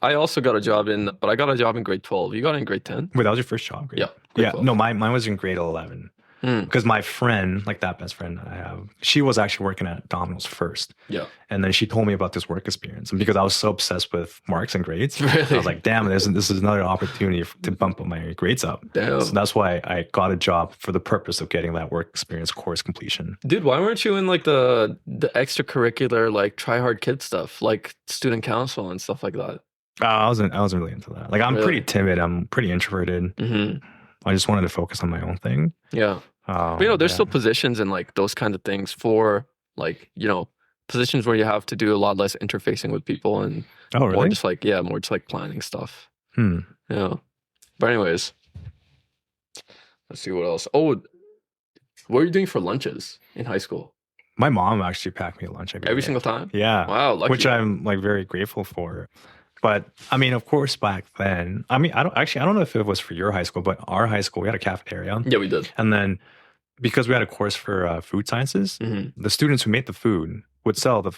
I also got a job but I got a job in grade 12. You got it in grade 10? Wait, that was your first job? Yeah. Yeah. 12. No, mine was in grade 11. Because my friend, like that best friend I have, she was actually working at Domino's first. Yeah. And then she told me about this work experience. And because I was so obsessed with marks and grades, really? I was like, damn, this is another opportunity to bump up my grades up. Damn. So that's why I got a job for the purpose of getting that work experience course completion. Dude, why weren't you in like the extracurricular, like try hard kid stuff, like student council and stuff like that? I wasn't really into that. Like, I'm pretty timid. I'm pretty introverted. I just wanted to focus on my own thing. Yeah. But there's still positions in like those kinds of things for like, positions where you have to do a lot less interfacing with people and more just like, more just like planning stuff. Yeah. But anyways, let's see what else. Oh, what were you doing for lunches in high school? My mom actually packed me a lunch every single time. Yeah. Wow. Lucky. Which I'm like very grateful for. But I mean, of course, back then, I mean, I don't know if it was for your high school, but our high school, we had a cafeteria. Yeah, we did. And then because we had a course for food sciences, the students who made the food would sell the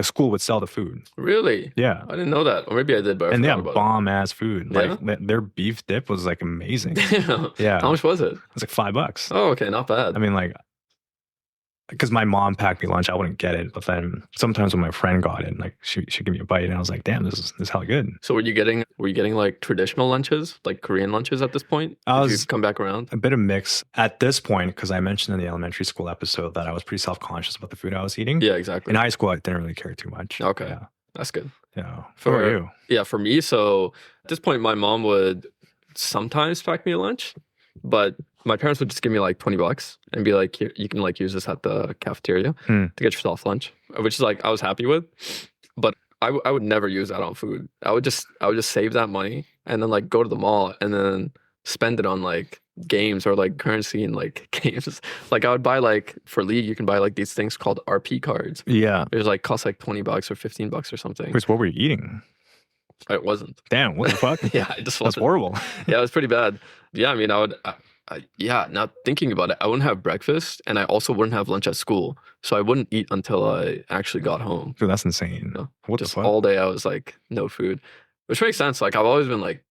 school would sell the food. Really? Yeah. I didn't know that. Or maybe I did, but and they had bomb ass food. Yeah? Like their beef dip was like amazing. Yeah. How much was it? It was like $5. Oh, okay. Not bad. I mean, like, because my mom packed me lunch, I wouldn't get it. But then sometimes when my friend got it, like she'd give me a bite, and I was like, "Damn, this is hella good." So were you getting like traditional lunches, like Korean lunches at this point? Did you come back around? A bit of mix at this point, because I mentioned in the elementary school episode that I was pretty self-conscious about the food I was eating. Yeah, exactly. In high school, I didn't really care too much. Okay, yeah. That's good. Yeah. How are you? Yeah, for me, so at this point, my mom would sometimes pack me a lunch, but my parents would just give me like $20 and be like, "Here, you can like use this at the cafeteria to get yourself lunch," which is like I was happy with. But I would never use that on food. I would just save that money and then like go to the mall and then spend it on like games or like currency and like games. Like I would buy like for League, you can buy like these things called RP cards. Yeah, there's like cost like $20 or $15 or something. Wait, what were you eating? It wasn't. Damn, what the fuck? Yeah, it just wasn't. That's horrible. Yeah, it was pretty bad. Yeah, I mean, now thinking about it, I wouldn't have breakfast and I also wouldn't have lunch at school. So I wouldn't eat until I actually got home. Dude, that's insane. What just the fuck? all day I was like, no food. Which makes sense. Like I've always been like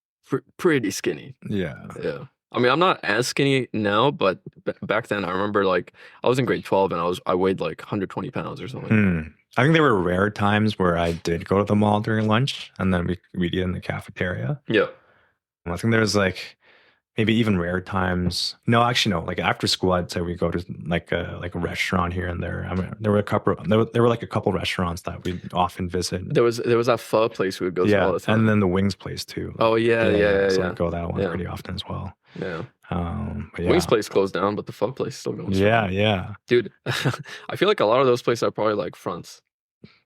pretty skinny. Yeah. Yeah. I mean, I'm not as skinny now, but back then I remember like I was in grade 12 and I weighed like 120 pounds or something. I think there were rare times where I did go to the mall during lunch and then we'd eat in the cafeteria. Yeah. I think there's like maybe even rare times. No, actually, no. Like after school, I'd say we go to like a restaurant here and there. I mean, there were like a couple restaurants that we'd often visit. There was that pho place we would go to all the time. And then the wings place too. Oh yeah. So I'd go that one pretty often as well. Yeah. But Wings place closed down, but the pho place still going. Yeah. Dude, I feel like a lot of those places are probably like fronts.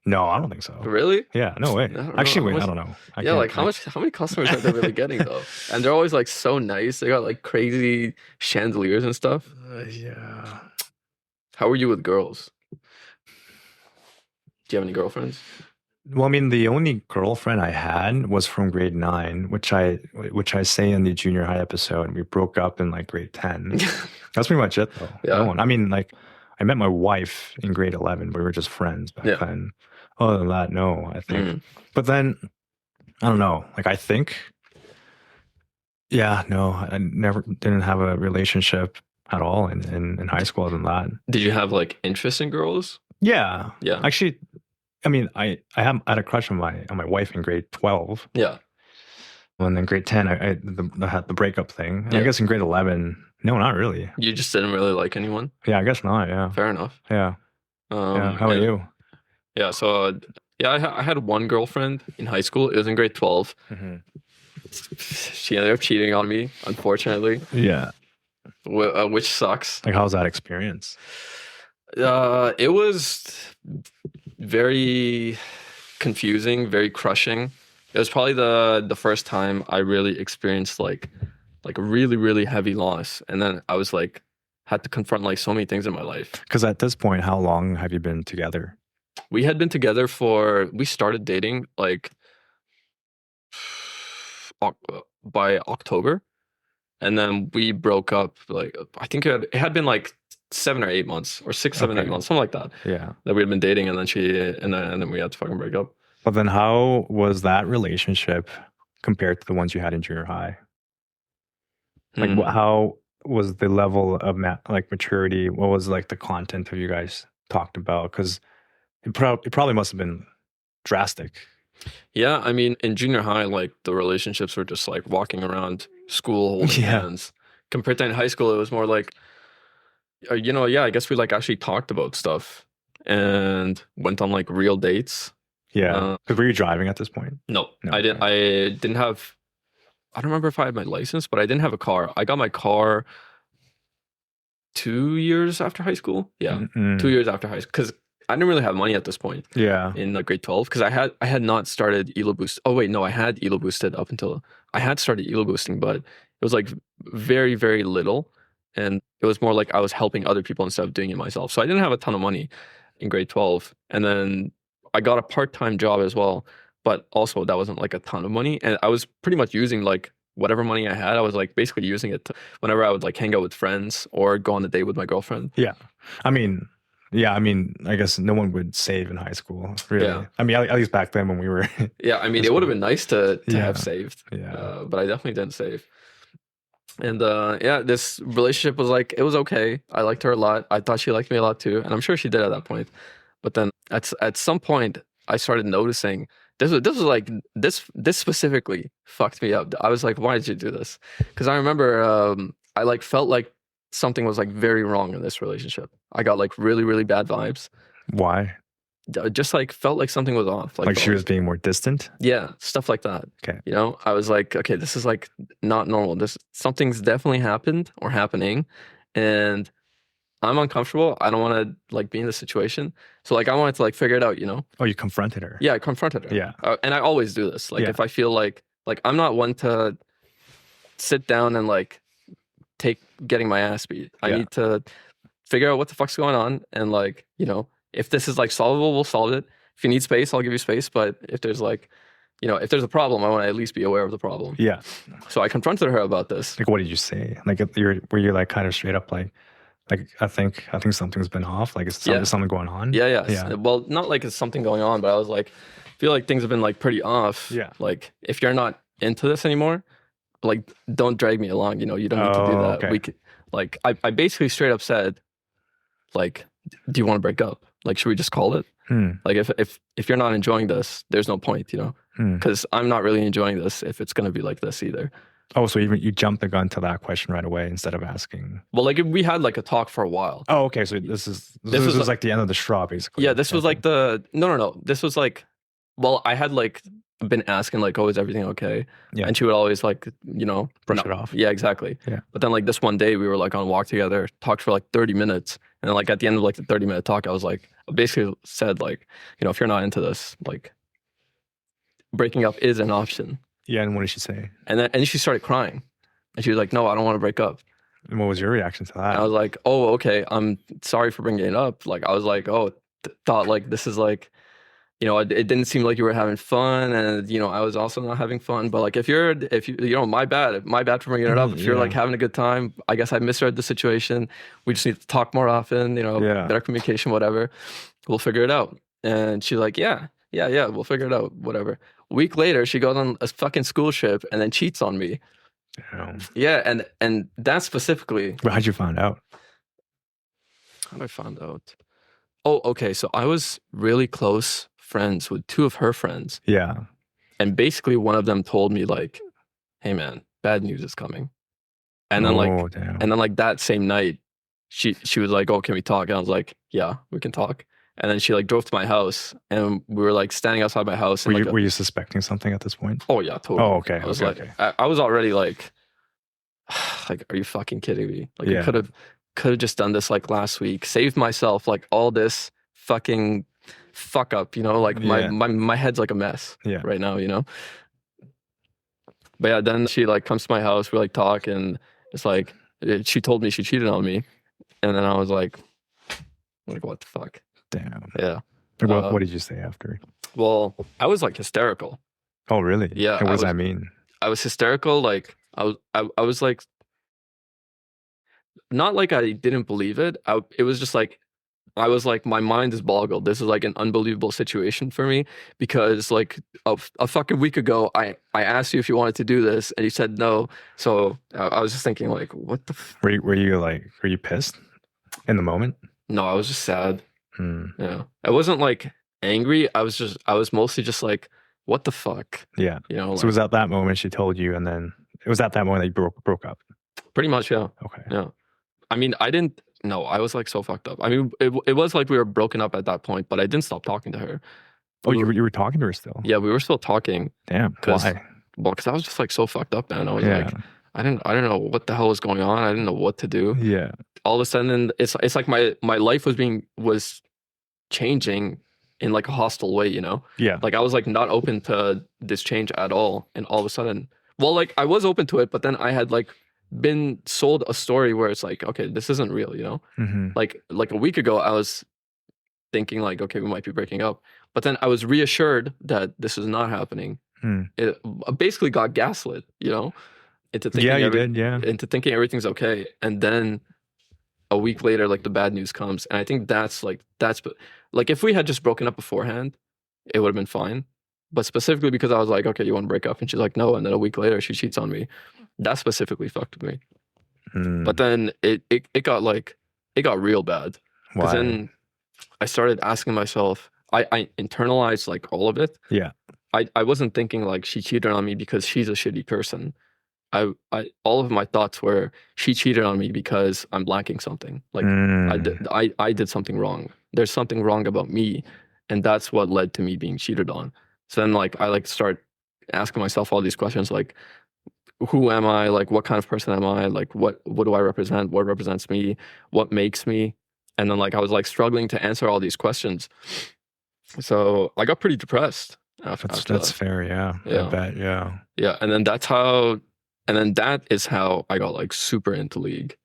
No, I don't think so. Really? Yeah, no way. Actually, wait, I don't know. How many customers are they really getting though? And they're always like so nice. They got like crazy chandeliers and stuff. Yeah. How were you with girls? Do you have any girlfriends? Well, I mean, the only girlfriend I had was from grade 9, which I say in the junior high episode. We broke up in like grade 10. That's pretty much it, though. Yeah. No one. I mean, like, I met my wife in grade 11, but we were just friends back then. Other than that, no, I think. But then, I don't know. Like, I think, no, I didn't have a relationship at all in high school other than that. Did you have like interest in girls? Yeah. Yeah. Actually, I mean, I had a crush on my wife in grade 12. Yeah. And then grade 10, I had the breakup thing. And I guess in grade 11, no, not really. You just didn't really like anyone? Yeah, I guess not, yeah. Fair enough. Yeah. How about you? Yeah, so I had one girlfriend in high school. It was in grade 12. She ended up cheating on me, unfortunately. Yeah. Which sucks. Like, how was that experience? It was very confusing, very crushing. It was probably the first time I really experienced like a really, really heavy loss. And then I was like had to confront like so many things in my life. Because at this point, how long have you been together? We had been together we started dating like by October, and then we broke up like, I think it had been like 7 or 8 months, or 6, 7, 8 months, something like that. Yeah. That we had been dating, and then we had to fucking break up. But then how was that relationship compared to the ones you had in junior high? Like how was the level of like maturity? What was like the content of you guys talked about? Because it probably must have been drastic. Yeah, I mean, in junior high, like the relationships were just like walking around school holding hands. Compared to in high school, it was more like, I guess we like actually talked about stuff and went on like real dates. Yeah. Because were you driving at this point? No, I didn't. I didn't have. I don't remember if I had my license, but I didn't have a car. I got my car 2 years after high school. Yeah, 2 years after high school, because I didn't really have money at this point. Yeah. In like grade 12, because I had not started ELO Boost. Oh wait, no, I had ELO Boosted up until I had started ELO Boosting, but it was like very, very little, and it was more like I was helping other people instead of doing it myself. So I didn't have a ton of money in grade 12, and then I got a part-time job as well, but also that wasn't like a ton of money, and I was pretty much using like whatever money I had. I was like basically using it whenever I would like hang out with friends or go on a date with my girlfriend. Yeah, I mean, I guess no one would save in high school, really. Yeah. I mean, at least back then when we were. Yeah, I mean, it would have been nice to have saved. Yeah, but I definitely didn't save. And this relationship was like, it was okay. I liked her a lot. I thought she liked me a lot too, and I'm sure she did at that point. But then at some point, I started noticing this specifically fucked me up. I was like, why did you do this? Because I remember I like felt like something was like very wrong in this relationship. I got like really, really bad vibes. Why? Just like felt like something was off. Like she was being more distant? Yeah, stuff like that. Okay. You know, I was like, okay, this is like not normal. Something's definitely happened or happening, and I'm uncomfortable. I don't want to like be in this situation. So like I wanted to like figure it out, you know? Oh, you confronted her? Yeah, I confronted her. Yeah. And I always do this. Like if I feel like I'm not one to sit down and like take getting my ass beat. I need to figure out what the fuck's going on, and like, you know, if this is like solvable, we'll solve it. If you need space, I'll give you space. But if there's like, you know, if there's a problem, I want to at least be aware of the problem. Yeah. So I confronted her about this. Like, what did you say? Like, were you like kind of straight up like I think something's been off. Like, is something going on? Yeah. Well, not like it's something going on, but I was like, I feel like things have been like pretty off. Yeah. Like, if you're not into this anymore, like, don't drag me along. You know, you don't need to do that. Okay. We could, like, I basically straight up said, like, do you want to break up? Like, should we just call it? Like, if you're not enjoying this, there's no point, you know, because I'm not really enjoying this if it's going to be like this either. Oh, so even you jumped the gun to that question right away instead of asking. Well, like we had like a talk for a while. Oh, okay. So this was like the end of the straw, basically. Yeah, this was like no. This was like, well, I had like been asking like, oh, is everything okay? Yeah. And she would always like, you know, brush it off. Yeah, exactly. Yeah. But then like this one day we were like on a walk together, talked for like 30 minutes. And then like at the end of like the 30-minute talk, I was like, basically said like, you know, if you're not into this, like breaking up is an option. Yeah, and what did she say? And she started crying. And she was like, no, I don't want to break up. And what was your reaction to that? And I was like, oh, okay, I'm sorry for bringing it up. Like, I was like, oh, thought like this is like, you know, it didn't seem like you were having fun. And, you know, I was also not having fun. But like, if you, you know, my bad for bringing it up. If you're like having a good time, I guess I misread the situation. We just need to talk more often, you know, better communication, whatever. We'll figure it out. And she's like, yeah, we'll figure it out, whatever. A week later, she goes on a fucking school trip and then cheats on me. Damn. Yeah, and that specifically. How'd you find out? How'd I find out? Oh, okay. So I was really close friends with two of her friends. Yeah. And basically one of them told me like, hey man, bad news is coming. And then like that same night, she was like, oh, can we talk? And I was like, yeah, we can talk. And then she like drove to my house, and we were like standing outside my house. And, were you suspecting something at this point? Oh yeah, totally. Oh, okay. I was I was already like, are you fucking kidding me? Like I could have just done this like last week, saved myself like all this fucking fuck up, you know, like my head's like a mess right now, you know. But yeah, then she like comes to my house, we like talk, and it's like she told me she cheated on me. And then I was like, what the fuck? Damn. Yeah. What did you say after? Well, I was like hysterical. Oh, really? Yeah. And what does that mean? I was hysterical. Like I was like, not like I didn't believe it. It was just like, I was like, my mind is boggled. This is like an unbelievable situation for me because like a fucking week ago, I asked you if you wanted to do this and you said no. So I was just thinking like, what the? Were you pissed in the moment? No, I was just sad. Yeah, I wasn't like angry. I was mostly just like, what the fuck? Yeah. You know. So like, it was at that moment she told you, and then it was at that moment that you broke up. Pretty much, yeah. Okay. Yeah. I mean, I didn't. No, I was like so fucked up. I mean, it was like we were broken up at that point, but I didn't stop talking to her. Oh, you were talking to her still? Yeah, we were still talking. Damn. Why? Well, because I was just like so fucked up, man. I was like, I don't know what the hell was going on. I didn't know what to do. Yeah. All of a sudden, it's like my life was changing in like a hostile way, you know? Yeah. Like I was like not open to this change at all, and all of a sudden, well, like I was open to it, but then I had like been sold a story where it's like, okay, this isn't real, you know? Like a week ago, I was thinking like, okay, we might be breaking up, but then I was reassured that this is not happening. It basically got gaslit, you know, into thinking into thinking everything's okay, and then a week later, like the bad news comes, and I think that's like if we had just broken up beforehand, it would have been fine. But specifically because I was like, okay, you want to break up, and she's like, no, and then a week later she cheats on me. That specifically fucked me. But then it got real bad. Because then I started asking myself, I internalized like all of it. Yeah. I wasn't thinking like she cheated on me because she's a shitty person. All of my thoughts were she cheated on me because I'm lacking something. Like I did something wrong. There's something wrong about me, and that's what led to me being cheated on. So then like I like start asking myself all these questions like, who am I? Like what kind of person am I? Like what do I represent? What represents me? What makes me? And then like I was like struggling to answer all these questions. So I got pretty depressed after that's fair, yeah. I bet, yeah. Yeah, and then that is how I got like super into League.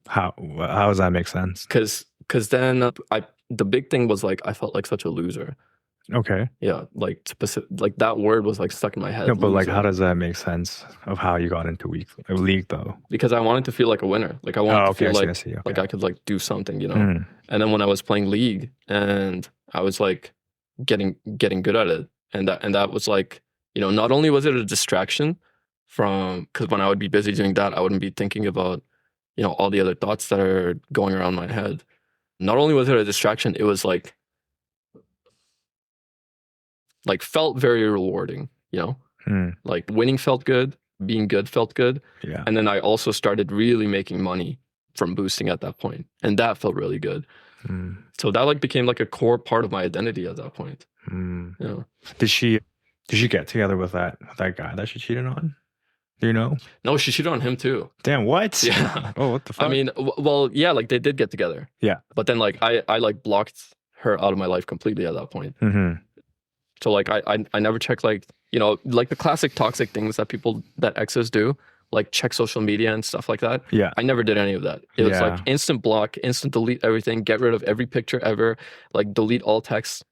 How does that make sense? Because then the big thing was like I felt like such a loser. Okay. Yeah, like like that word was like stuck in my head. No, but like how does that make sense of how you got into League though? Because I wanted to feel like a winner. Like I wanted to feel like I could like do something, you know. And then when I was playing League and I was like getting good at it, and that was like, you know, not only was it a distraction from, because when I would be busy doing that, I wouldn't be thinking about, you know, all the other thoughts that are going around my head. Not only was it a distraction, it was like felt very rewarding, you know? Like winning felt good, being good felt good. Yeah. And then I also started really making money from boosting at that point, and that felt really good. So that like became like a core part of my identity at that point. Yeah. Did she get together with that guy that she cheated on? Do you know? No, she cheated on him too. Damn, what? Yeah. Oh, what the fuck? I mean, well, yeah, like they did get together. Yeah. But then like I like blocked her out of my life completely at that point. So like I never checked like, you know, like the classic toxic things that exes do, like check social media and stuff like that. Yeah. I never did any of that. It was like instant block, instant delete everything, get rid of every picture ever, like delete all texts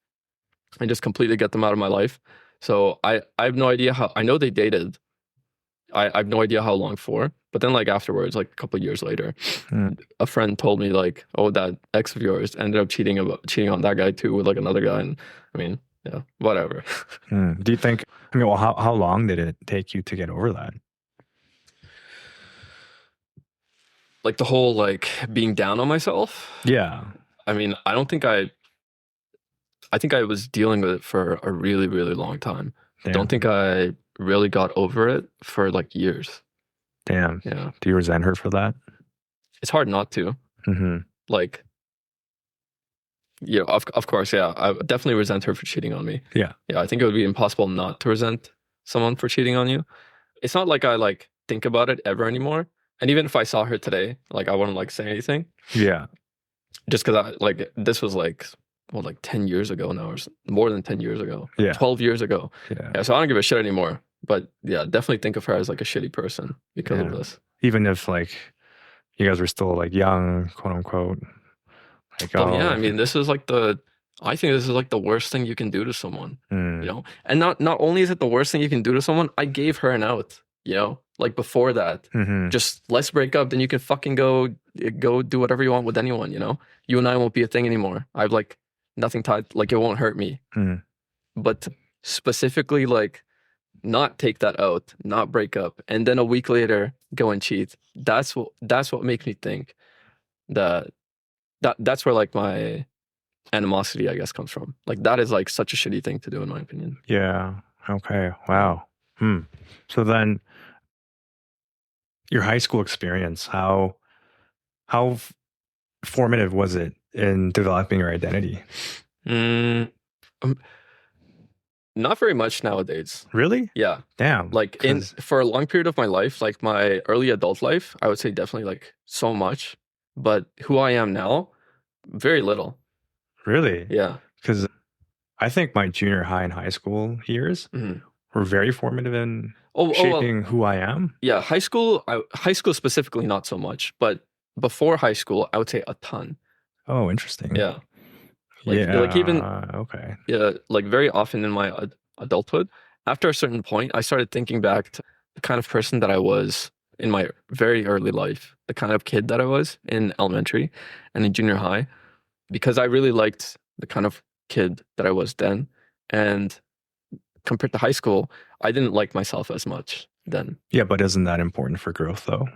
and just completely get them out of my life. So I have no idea how, I know they dated. I have no idea how long for, but then like afterwards, like a couple of years later, a friend told me like, oh, that ex of yours ended up cheating on that guy too with like another guy. And I mean, yeah, whatever. Do you think, I mean, well, how long did it take you to get over that? Like the whole like being down on myself? Yeah. I mean, I think I was dealing with it for a really, really long time. Damn. I don't think I really got over it for like years. Damn. Yeah. Do you resent her for that? It's hard not to. Like, yeah, of course, yeah. I definitely resent her for cheating on me. Yeah. Yeah, I think it would be impossible not to resent someone for cheating on you. It's not like I like think about it ever anymore. And even if I saw her today, like I wouldn't like say anything. Yeah. Just because I like, this was like, well, like 10 years ago now, or more than 10 years ago. Yeah. 12 years ago. Yeah. So I don't give a shit anymore. But yeah, definitely think of her as like a shitty person because of this. Even if like you guys were still like young, quote unquote. Like, oh yeah, I mean, I think this is like the worst thing you can do to someone, you know? And not only is it the worst thing you can do to someone, I gave her an out, you know? Like before that, just let's break up, then you can fucking go do whatever you want with anyone, you know? You and I won't be a thing anymore. I've like nothing tied, like it won't hurt me. But specifically, like, not take that out, not break up, and then a week later go and cheat. That's what makes me think that's where like my animosity, I guess, comes from. Like that is like such a shitty thing to do, in my opinion. Yeah. Okay. Wow. So then, your high school experience, how formative was it in developing your identity? Not very much nowadays. Really? Yeah. Damn. Like for a long period of my life, like my early adult life, I would say definitely like so much. But who I am now, very little. Really? Yeah. Because I think my junior high and high school years were very formative in shaping who I am. Yeah, high school specifically not so much, but before high school, I would say a ton. Oh, interesting. Yeah. Like even okay. Yeah, like very often in my adulthood, after a certain point, I started thinking back to the kind of person that I was in my very early life, the kind of kid that I was in elementary and in junior high, because I really liked the kind of kid that I was then. And compared to high school, I didn't like myself as much then. Yeah, but isn't that important for growth though?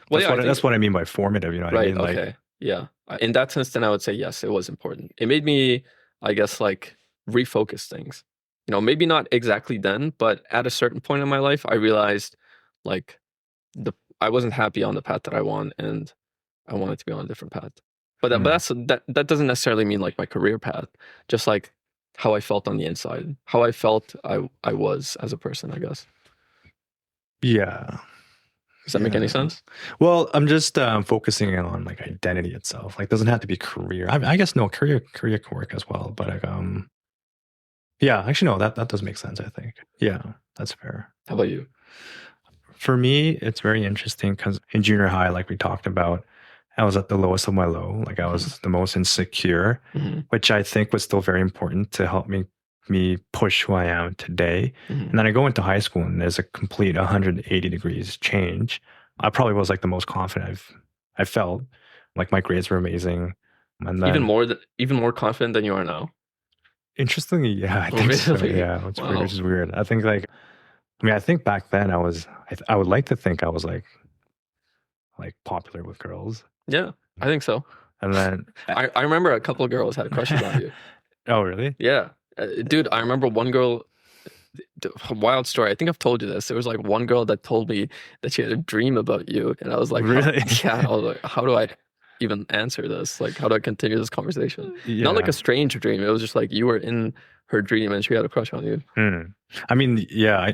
Well, that's what I mean by formative, you know what I mean? Right, okay. Yeah. In that sense, then I would say yes, it was important. It made me, I guess, like refocus things. You know, maybe not exactly then, but at a certain point in my life, I realized like I wasn't happy on the path that I want, and I wanted to be on a different path. But that doesn't necessarily mean like my career path, just like how I felt on the inside, how I felt I was as a person, I guess. Yeah. Does that make any sense? Well, I'm just focusing on like identity itself. Like, doesn't have to be career. I guess no, career can work as well. But like, yeah, actually no, that does make sense. I think. Yeah, that's fair. How about you? For me, it's very interesting because in junior high, like we talked about, I was at the lowest of my low. Like I was the most insecure, which I think was still very important to help me push who I am today. And then I go into high school and there's a complete 180 degrees change. I probably was like the most confident I felt. Like my grades were amazing. And then, even more confident than you are now. Interestingly, yeah, I think so. Yeah, which is weird. I think like, I think back then I would like to think I was like popular with girls. Yeah, I think so. And then I remember a couple of girls had crushes on you. Oh, really? Yeah. Dude, I remember one girl, a wild story. I think I've told you this. There was like one girl that told me that she had a dream about you. And I was like, really? Yeah. I was like, how do I even answer this? Like, how do I continue this conversation? Yeah. Not like a strange dream. It was just like you were in her dream and she had a crush on you. I mean, yeah,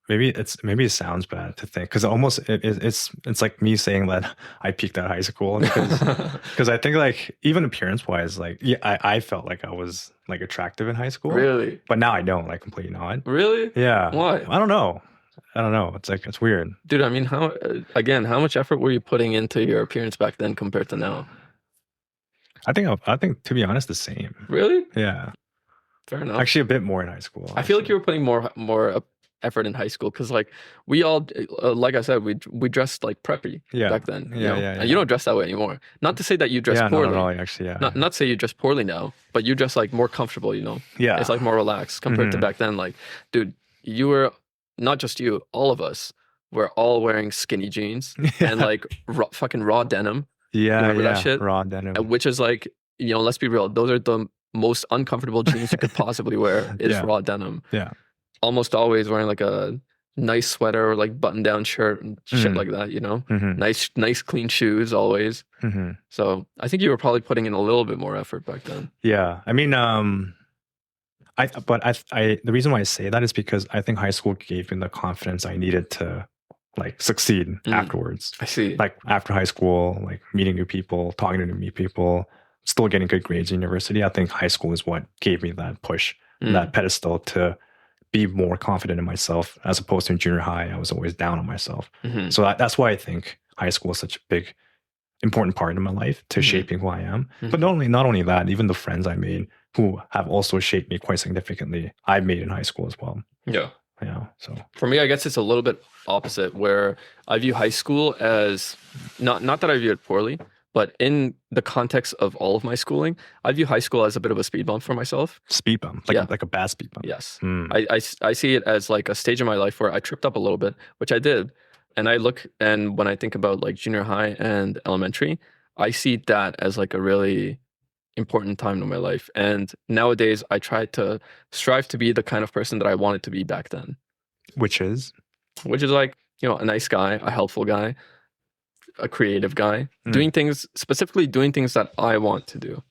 maybe it sounds bad to think because almost it's like me saying that I peaked at high school because I think like even appearance wise, like yeah, I felt like I was like attractive in high school. Really? But now I don't, like completely not. Really? Yeah. Why? I don't know. It's like it's weird. Dude, I mean, how much effort were you putting into your appearance back then compared to now? I think to be honest, the same. Really? Yeah. Fair enough. Actually, a bit more in high school. I feel like you were putting more effort in high school because, like, we all, like I said, we dressed like preppy back then. Yeah. And you don't dress that way anymore. Not to say that you dress poorly. No, actually, yeah. Not to say you dress poorly now, but you dress like more comfortable. You know. Yeah. It's like more relaxed compared to back then. Like, dude, you were not just you, all of us were all wearing skinny jeans and like fucking raw denim. Yeah. Remember that shit? Raw denim. Which is like, you know, let's be real. Those are the most uncomfortable jeans you could possibly wear is raw denim. Yeah. Almost always wearing like a nice sweater or like button down shirt and shit like that, you know? Nice clean shoes always. So I think you were probably putting in a little bit more effort back then. Yeah. I mean, the reason why I say that is because I think high school gave me the confidence I needed to like succeed afterwards. I see. Like after high school, like meeting new people, talking to new people, still getting good grades in university. I think high school is what gave me that push, that pedestal to be more confident in myself, as opposed to in junior high, I was always down on myself. So that's why I think high school is such a big, important part of my life to shaping who I am. But not only that, even the friends I made who have also shaped me quite significantly, I made in high school as well. Yeah. Yeah. So for me, I guess it's a little bit opposite, where I view high school as not that I view it poorly, but in the context of all of my schooling, I view high school as a bit of a speed bump for myself. Speed bump, like a bad speed bump. Yes. I see it as like a stage in my life where I tripped up a little bit, which I did. And when I think about like junior high and elementary, I see that as like a really important time in my life. And nowadays I try to strive to be the kind of person that I wanted to be back then. Which is like, a nice guy, a helpful guy, a creative guy, doing things that I want to do,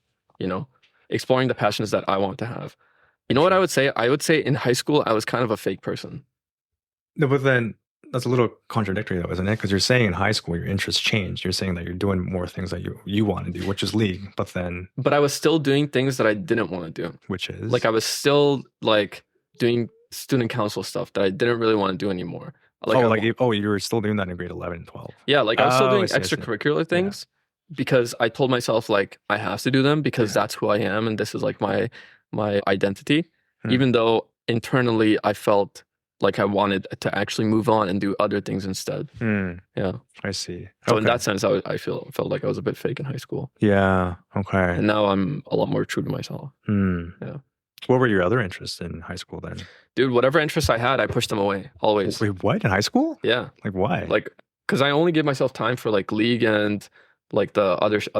exploring the passions that I want to have. You know what I would say? I would say in high school, I was kind of a fake person. No, but then that's a little contradictory though, isn't it? Because you're saying in high school, your interests changed. You're saying that you're doing more things that you want to do, which is league. But I was still doing things that I didn't want to do. Which is? Like I was still like doing student council stuff that I didn't really want to do anymore. You were still doing that in grade 11 and 12. Yeah, like I was still doing extracurricular things because I told myself like I have to do them because that's who I am and this is like my identity. Even though internally I felt like I wanted to actually move on and do other things instead. Yeah. I see. So in that sense, I felt like I was a bit fake in high school. Yeah. Okay. And now I'm a lot more true to myself. Yeah. What were your other interests in high school then? Dude, whatever interests I had, I pushed them away, always. Wait, what? In high school? Yeah. Like why? Like, because I only gave myself time for like league and like the other shit,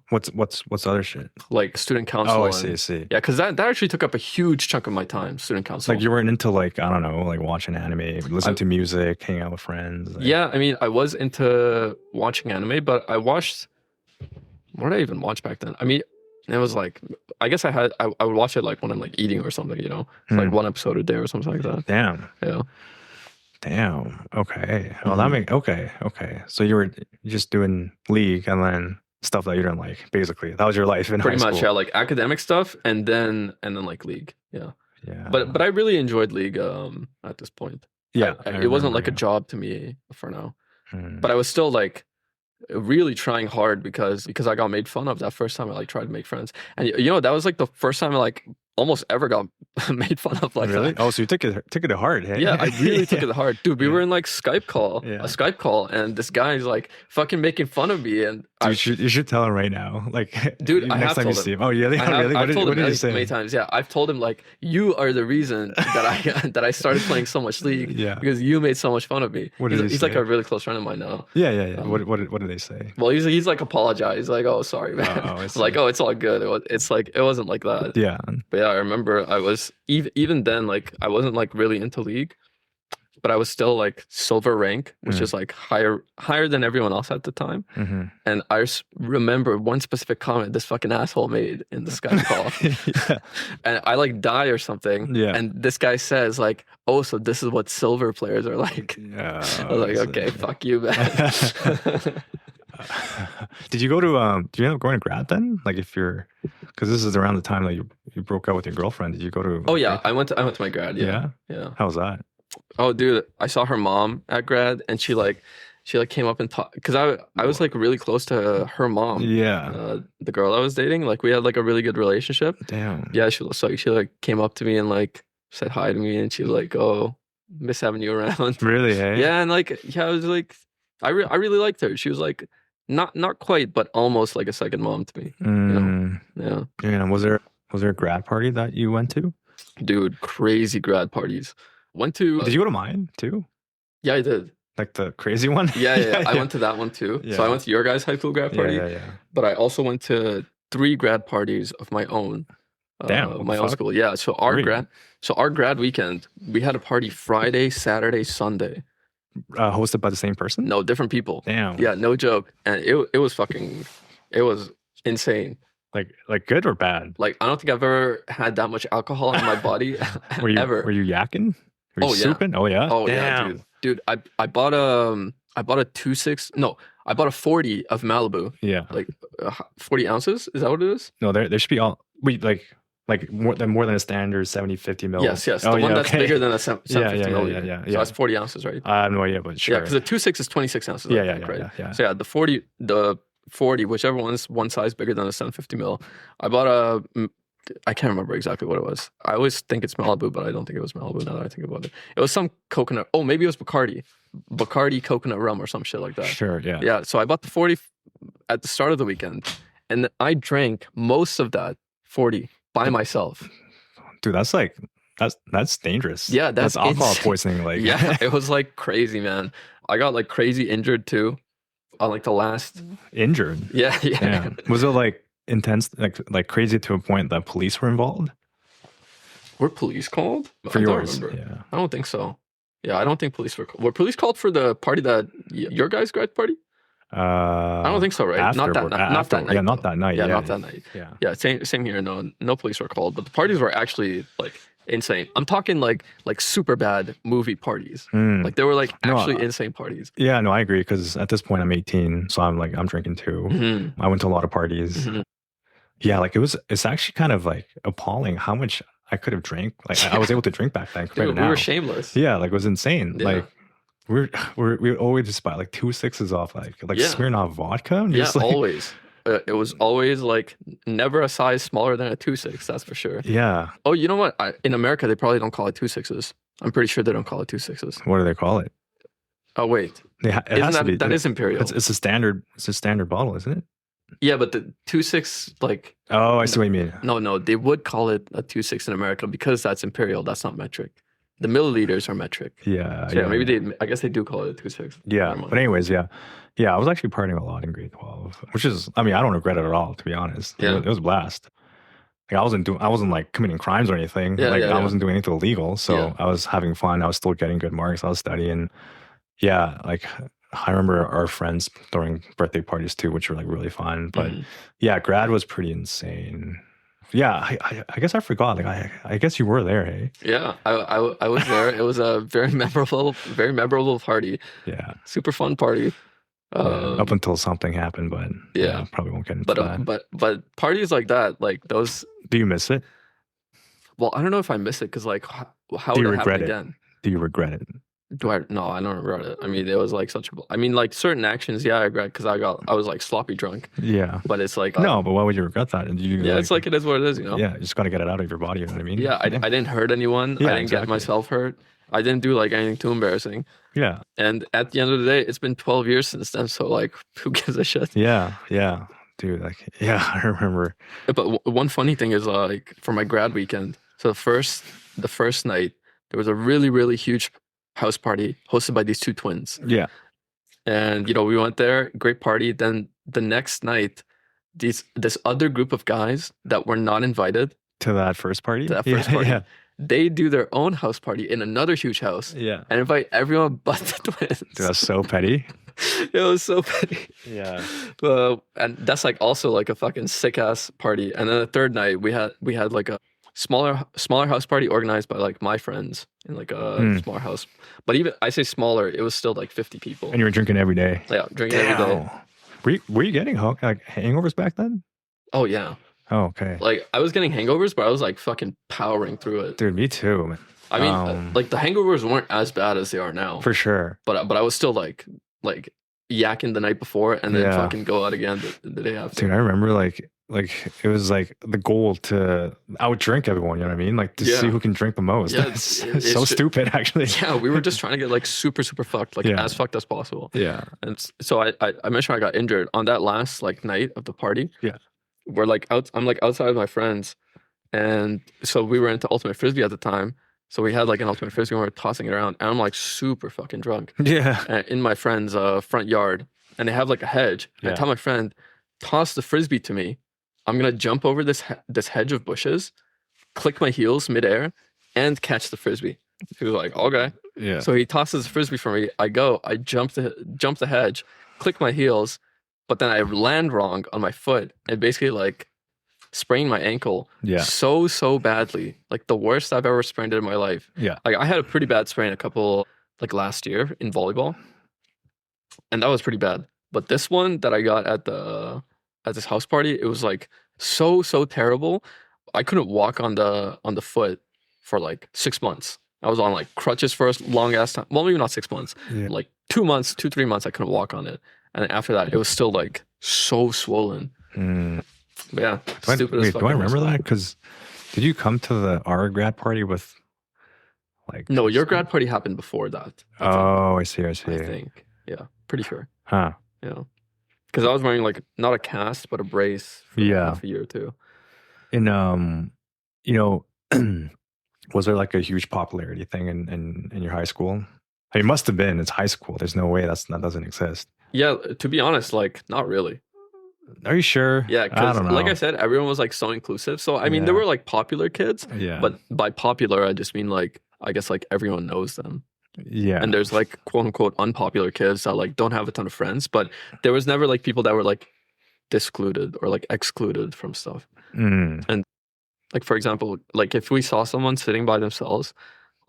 What's other shit? Like student council. Oh, I see. Yeah, because that actually took up a huge chunk of my time, student council. Like you weren't into like, I don't know, like watching anime, listening to music, hanging out with friends. Like... Yeah, I mean, I was into watching anime, but I watched, what did I even watch back then? I mean, it was like, I guess I would watch it like when I'm like eating or something, like one episode a day or something like that. Damn. Yeah. Damn. Okay. Well, that makes okay. So you were just doing league and then stuff that you didn't like. Basically, that was your life in pretty high much. School. Yeah, like academic stuff and then like league. Yeah. Yeah. But I really enjoyed league at this point. Yeah. It wasn't like a job to me for now. But I was still like really trying hard because I got made fun of that first time I like tried to make friends. And that was like the first time I like almost ever got made fun of like really? that. Oh, so you took it hard, hey? Yeah, I really took it hard. Dude, we were in like a Skype call, and this guy is like fucking making fun of me. And you should tell him right now. Like, dude, next time you see him. Oh, really? I've told him what did you say? many times. Yeah, I've told him like, you are the reason that I started playing so much League. Yeah. Because you made so much fun of me. He's like a really close friend of mine now. Yeah. What did they say? Well, he's like apologized. He's like, oh, sorry, man. I was like, oh, it's all good. It's like it wasn't like that. Yeah. But yeah, I remember I was even then like I wasn't like really into League, but I was still like silver rank, which is like higher than everyone else at the time. And I just remember one specific comment this fucking asshole made in the Skype call. And I like die or something. Yeah. And this guy says like, oh, so this is what silver players are like. Yeah. I was like, okay, fuck you, man. Did you go to do you end up going to grad then? Like if you're, because this is around the time that you broke up with your girlfriend. Did you go to? Oh yeah, I went to my grad. Yeah. How was that? Oh dude, I saw her mom at grad, and she came up and talked, because I was like really close to her mom. Yeah. The girl I was dating, like we had like a really good relationship. Damn. Yeah, she like came up to me and like said hi to me, and she was like, oh, miss having you around. Really? Hey. Yeah, and like I was like, I really liked her. She was like not quite, but almost like a second mom to me. Yeah. Yeah. Was there a grad party that you went to? Dude, crazy grad parties. Went to. Did you go to mine too? Yeah, I did. Like the crazy one? Yeah. I went to that one too. Yeah. So I went to your guys' high school grad party. Yeah. But I also went to 3 grad parties of my own. Damn. My own school. Yeah. So our grad weekend, we had a party Friday, Saturday, Sunday. Hosted by the same person? No, different people. Damn. Yeah, no joke. And it was insane. Like good or bad? Like I don't think I've ever had that much alcohol in my body ever. Were you yakking? Were you souping? Yeah. Oh yeah. Oh damn. Yeah, dude. I bought a 2.6. No, I bought a 40 of Malibu. Yeah. Like 40 ounces. Is that what it is? No, there should be all. Wait, like Like more than a standard 70, 50 mil. Yes. The one that's bigger than a 750 milliliter. Yeah. So that's 40 ounces, right? I have no idea, but sure. Yeah, because the 2.6 is 26 ounces. I think, right? Yeah. So yeah, the 40, whichever one is one size bigger than a 750 mil. I bought I can't remember exactly what it was. I always think it's Malibu, but I don't think it was Malibu now that I think about it. It was some coconut. Oh, maybe it was Bacardi coconut rum or some shit like that. Sure, yeah. Yeah, so I bought the 40 at the start of the weekend, and I drank most of that 40 by myself. Dude, that's dangerous. Yeah, that's alcohol poisoning. Like, yeah, it was like crazy, man. I got like crazy injured too on like the last. Injured? Yeah. Was it like intense, like crazy to a point that police were involved? Were police called? For yours? Yeah. I don't think so. Yeah, I don't think police were called. Were police called for the party that your guys' grad party? I don't think so, right? Not that night. Yeah, not that night. Yeah, not that night. Yeah. Same here. No police were called, but the parties were actually like insane. I'm talking like super bad movie parties. Like they were like actually insane parties. Yeah, no, I agree because at this point I'm 18, so I'm drinking too. Mm-hmm. I went to a lot of parties. Mm-hmm. Yeah, like it's actually kind of like appalling how much I could have drank. Like I was able to drink back then. Dude, we were shameless. Yeah, like it was insane. Yeah. Like we would always just buy like 2 6s off like Smirnoff vodka. Yeah, always. It was always like never a size smaller than a 2.6. That's for sure. Yeah. Oh, you know what? In America, they probably don't call it 2.6s. I'm pretty sure they don't call it 2.6s. What do they call it? Oh wait, that is imperial. It's a standard. It's a standard bottle, isn't it? Yeah, but the 2.6 like. Oh, I see what you mean. No, they would call it a 2.6 in America because that's imperial. That's not metric. The milliliters are metric. Yeah. So maybe I guess they do call it a 2.6. Yeah. But anyways, yeah, I was actually partying a lot in grade 12, which is, I mean, I don't regret it at all, to be honest. Yeah. It was a blast. Like I wasn't like committing crimes or anything. I wasn't doing anything illegal. So I was having fun. I was still getting good marks. I was studying. Yeah. Like I remember our friends throwing birthday parties too, which were like really fun. But yeah, grad was pretty insane. Yeah, I guess I forgot. Like I guess you were there, hey? Yeah, I was there. It was a very memorable party. Yeah, super fun party. Up until something happened, but probably won't get into that. But parties like that, like those. Do you miss it? Well, I don't know if I miss it because like how would it happen again? Do you regret it? No, I don't regret it. I mean, it was like like certain actions, I regret because I was like sloppy drunk. Yeah. But it's like no, but why would you regret that? It's like it is what it is, Yeah, you just gotta get it out of your body, you know what I mean? Yeah, I didn't hurt anyone. I didn't get myself hurt. I didn't do like anything too embarrassing. Yeah. And at the end of the day, it's been 12 years since then, so like who gives a shit? Yeah. Dude, like I remember. But one funny thing is like for my grad weekend, so the first night, there was a really, really huge house party hosted by these two twins. Yeah. And, we went there, great party. Then the next night, this other group of guys that were not invited to that first party, yeah. They do their own house party in another huge house. Yeah. And invite everyone but the twins. Dude, that's so petty. It was so petty. Yeah. And that's like also like a fucking sick ass party. And then the third night we had like a smaller house party organized by like my friends in like a smaller house. But even I say smaller, it was still like 50 people. And you were drinking every day. Yeah, drinking every day. Were you getting like hangovers back then? Oh yeah. Oh, okay. Like I was getting hangovers, but I was like fucking powering through it. Dude, me too, man. I mean, like the hangovers weren't as bad as they are now. For sure. But I was still like yakking the night before and then fucking go out again the day after. Dude, I remember like it was like the goal to outdrink everyone, you know what I mean? Like to see who can drink the most. Yeah, it's so stupid actually. Yeah, we were just trying to get like super, super fucked, like as fucked as possible. Yeah. And so I mentioned I got injured on that last like night of the party. Yeah. We're like I'm like outside with my friends. And so we were into Ultimate Frisbee at the time. So we had like an Ultimate Frisbee and we were tossing it around. And I'm like super fucking drunk. Yeah. In my friend's front yard. And they have like a hedge. And I tell my friend, toss the Frisbee to me. I'm going to jump over this hedge of bushes, click my heels midair, and catch the Frisbee. He was like, okay. Yeah. So he tosses the Frisbee for me. I jump the hedge, click my heels, but then I land wrong on my foot and basically like sprained my ankle so badly. Like the worst I've ever sprained it in my life. Yeah. Like I had a pretty bad sprain like last year in volleyball. And that was pretty bad. But this one that I got at this house party, it was like so terrible. I couldn't walk on the foot for like 6 months. I was on like crutches for a long ass time. Well, maybe not 6 months. Yeah. Like 3 months, I couldn't walk on it. And after that, it was still like so swollen. But yeah, do I remember that? Because did you come to our grad party with like? No, your grad party happened before that. I see. I think. Yeah, pretty sure. Huh. Yeah. Because I was wearing like not a cast, but a brace for half a year or two. And was there like a huge popularity thing in your high school? I mean, it must have been. It's high school. There's no way that doesn't exist. Yeah, to be honest, like not really. Are you sure? Yeah, because like I said, everyone was like so inclusive. So I mean, there were like popular kids. Yeah. But by popular, I just mean like I guess like everyone knows them. Yeah. And there's like quote unquote unpopular kids that like don't have a ton of friends, but there was never like people that were like excluded or like excluded from stuff. And like, for example, like if we saw someone sitting by themselves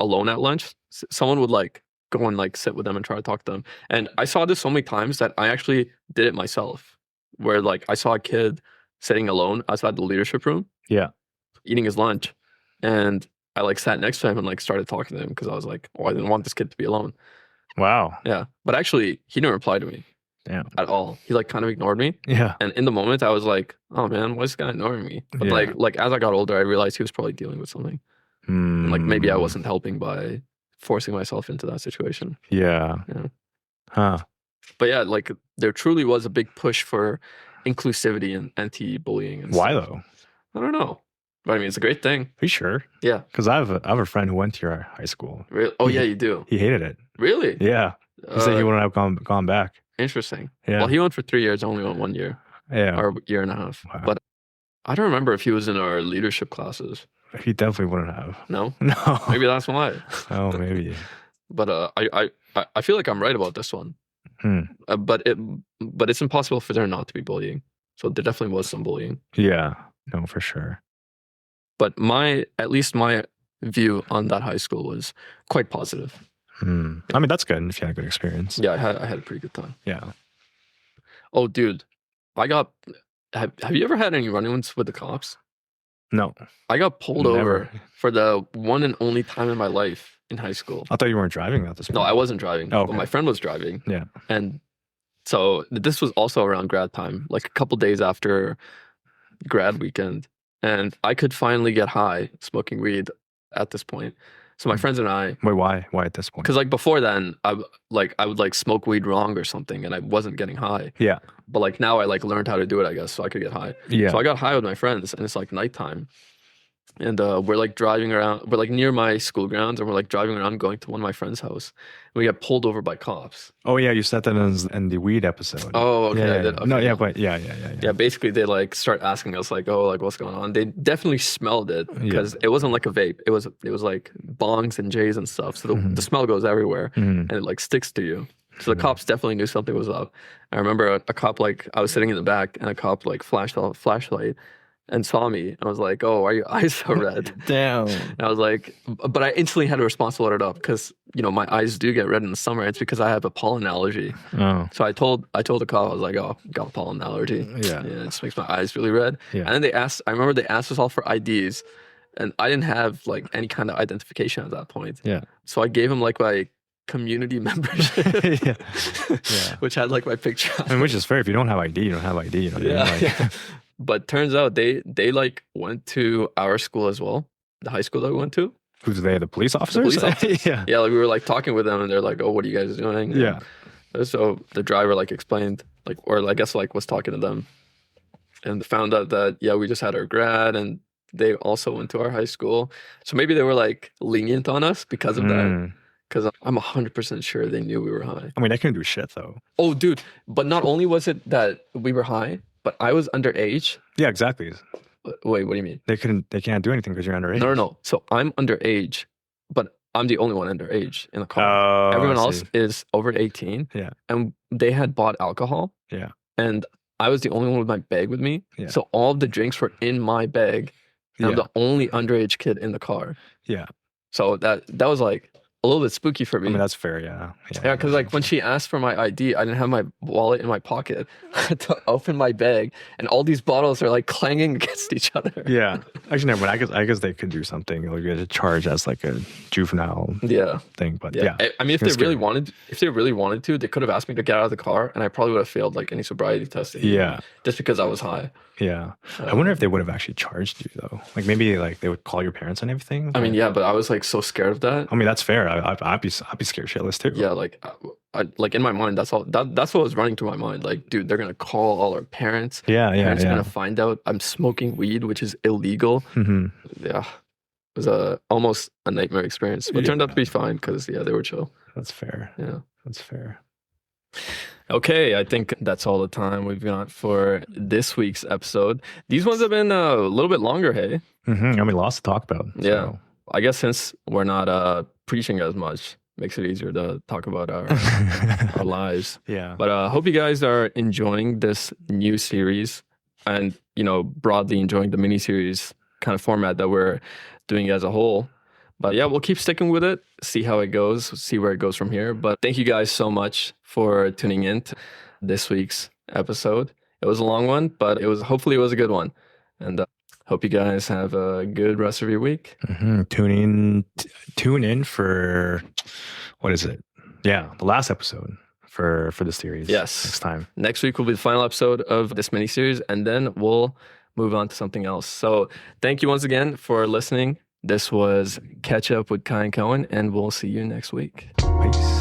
alone at lunch, someone would like go and like sit with them and try to talk to them. And I saw this so many times that I actually did it myself, where like I saw a kid sitting alone outside the leadership room. Yeah. Eating his lunch. And I like sat next to him and like started talking to him because I was like, oh, I didn't want this kid to be alone. Wow. Yeah. But actually, he didn't reply to me. Damn. At all. He like kind of ignored me. Yeah. And in the moment, I was like, oh man, why is this guy ignoring me? But like as I got older, I realized he was probably dealing with something. And, like maybe I wasn't helping by forcing myself into that situation. Yeah. Huh. But yeah, like there truly was a big push for inclusivity and anti-bullying. And why stuff. Though? I don't know. But I mean, it's a great thing. Are you sure? Yeah. Because I have a friend who went to your high school. Really? Oh, yeah, you do. He hated it. Really? Yeah. He said he wouldn't have gone back. Interesting. Yeah. Well, he went for 3 years, only went 1 year. Yeah. Or a year and a half. Wow. But I don't remember if he was in our leadership classes. He definitely wouldn't have. No? No. Maybe that's why. Oh, maybe. But I feel like I'm right about this one. But it's impossible for there not to be bullying. So there definitely was some bullying. Yeah. No, for sure. But at least my view on that high school was quite positive. I mean, that's good if you had a good experience. Yeah, I had a pretty good time. Yeah. Oh, dude, have you ever had any run-ins with the cops? No. I got pulled over for the one and only time in my life in high school. I thought you weren't driving at this point. No, I wasn't driving. Oh, okay. But my friend was driving. Yeah. And so this was also around grad time, like a couple days after grad weekend. And I could finally get high smoking weed at this point. So my friends and I... Wait, why? Why at this point? Because like before then, I would like smoke weed wrong or something and I wasn't getting high. Yeah. But like now I like learned how to do it, I guess, so I could get high. Yeah. So I got high with my friends and it's like nighttime. And we're like driving around, we're like near my school grounds and we're like driving around going to one of my friend's house. And we got pulled over by cops. Oh yeah, you said that in the weed episode. Oh, okay. Yeah, I did. Okay. No, yeah, but yeah. Yeah, basically they like start asking us like, oh, like what's going on? They definitely smelled it because it wasn't like a vape. It was like bongs and J's and stuff. So the smell goes everywhere and it like sticks to you. So the cops definitely knew something was up. I remember a cop, like I was sitting in the back and a cop like flashed off a flashlight and saw me. I was like, oh, why are your eyes so red? Damn. And I was like, but I instantly had a response to let it up because, you know, my eyes do get red in the summer. It's because I have a pollen allergy. Oh. So I told the cop, I was like, oh, got a pollen allergy. Yeah. It just makes my eyes really red. Yeah. And then I remember they asked us all for IDs and I didn't have like any kind of identification at that point. Yeah. So I gave him like my community membership, which had like my picture. I mean, which is fair. If you don't have ID, you don't have ID. You know what I mean? Like, But turns out they like went to our school as well, the high school that we went to. Who's they? The police officers? The police officers. Yeah, like we were like talking with them, and they're like, "Oh, what are you guys doing?" Yeah. And so the driver like explained, like, or I guess like was talking to them, and found out that we just had our grad, and they also went to our high school. So maybe they were like lenient on us because of that. Because I'm 100% sure they knew we were high. I mean, they couldn't do shit though. Oh, dude! But not only was it that we were high, but I was underage. Yeah, exactly. Wait, what do you mean? They can't do anything because you're underage. No. So I'm underage, but I'm the only one underage in the car. Everyone else is over 18. Yeah. And they had bought alcohol. Yeah. And I was the only one with my bag with me. Yeah. So all of the drinks were in my bag. And I'm the only underage kid in the car. Yeah. So that was like a little bit spooky for me. I mean, that's fair, yeah. Yeah, because like when she asked for my ID, I didn't have my wallet in my pocket. I had to open my bag, and all these bottles are like clanging against each other. Yeah, actually, never mind. I guess they could do something. Like, you had to charge as like a juvenile thing. But yeah, I mean, if they really wanted to, they could have asked me to get out of the car, and I probably would have failed like any sobriety testing. Yeah, just because I was high. Yeah, I wonder if they would have actually charged you though. Like maybe like they would call your parents and everything. I mean, yeah, but I was like so scared of that. I mean, that's fair. I'd be scared shitless too. Yeah, like like in my mind, that's what was running through my mind. Like, dude, they're gonna call all our parents. Parents are gonna find out I'm smoking weed, which is illegal. Yeah, it was almost a nightmare experience, but it turned out to be fine because they were chill. That's fair. Yeah, that's fair. Okay, I think that's all the time we've got for this week's episode. These ones have been a little bit longer, hey? I mean, lots to talk about. So. Yeah, I guess since we're not preaching as much, makes it easier to talk about our our lives. Yeah. But I hope you guys are enjoying this new series and, broadly enjoying the mini-series kind of format that we're doing as a whole. But yeah, we'll keep sticking with it, see how it goes, see where it goes from here. But thank you guys so much for tuning in to this week's episode. It was a long one, but hopefully it was a good one. And hope you guys have a good rest of your week. Tune in for, what is it? Yeah, the last episode for the series. Yes. Next time. Next week will be the final episode of this mini-series, and then we'll move on to something else. So thank you once again for listening. This was Catch Up with Kai and Cohen, and we'll see you next week. Peace.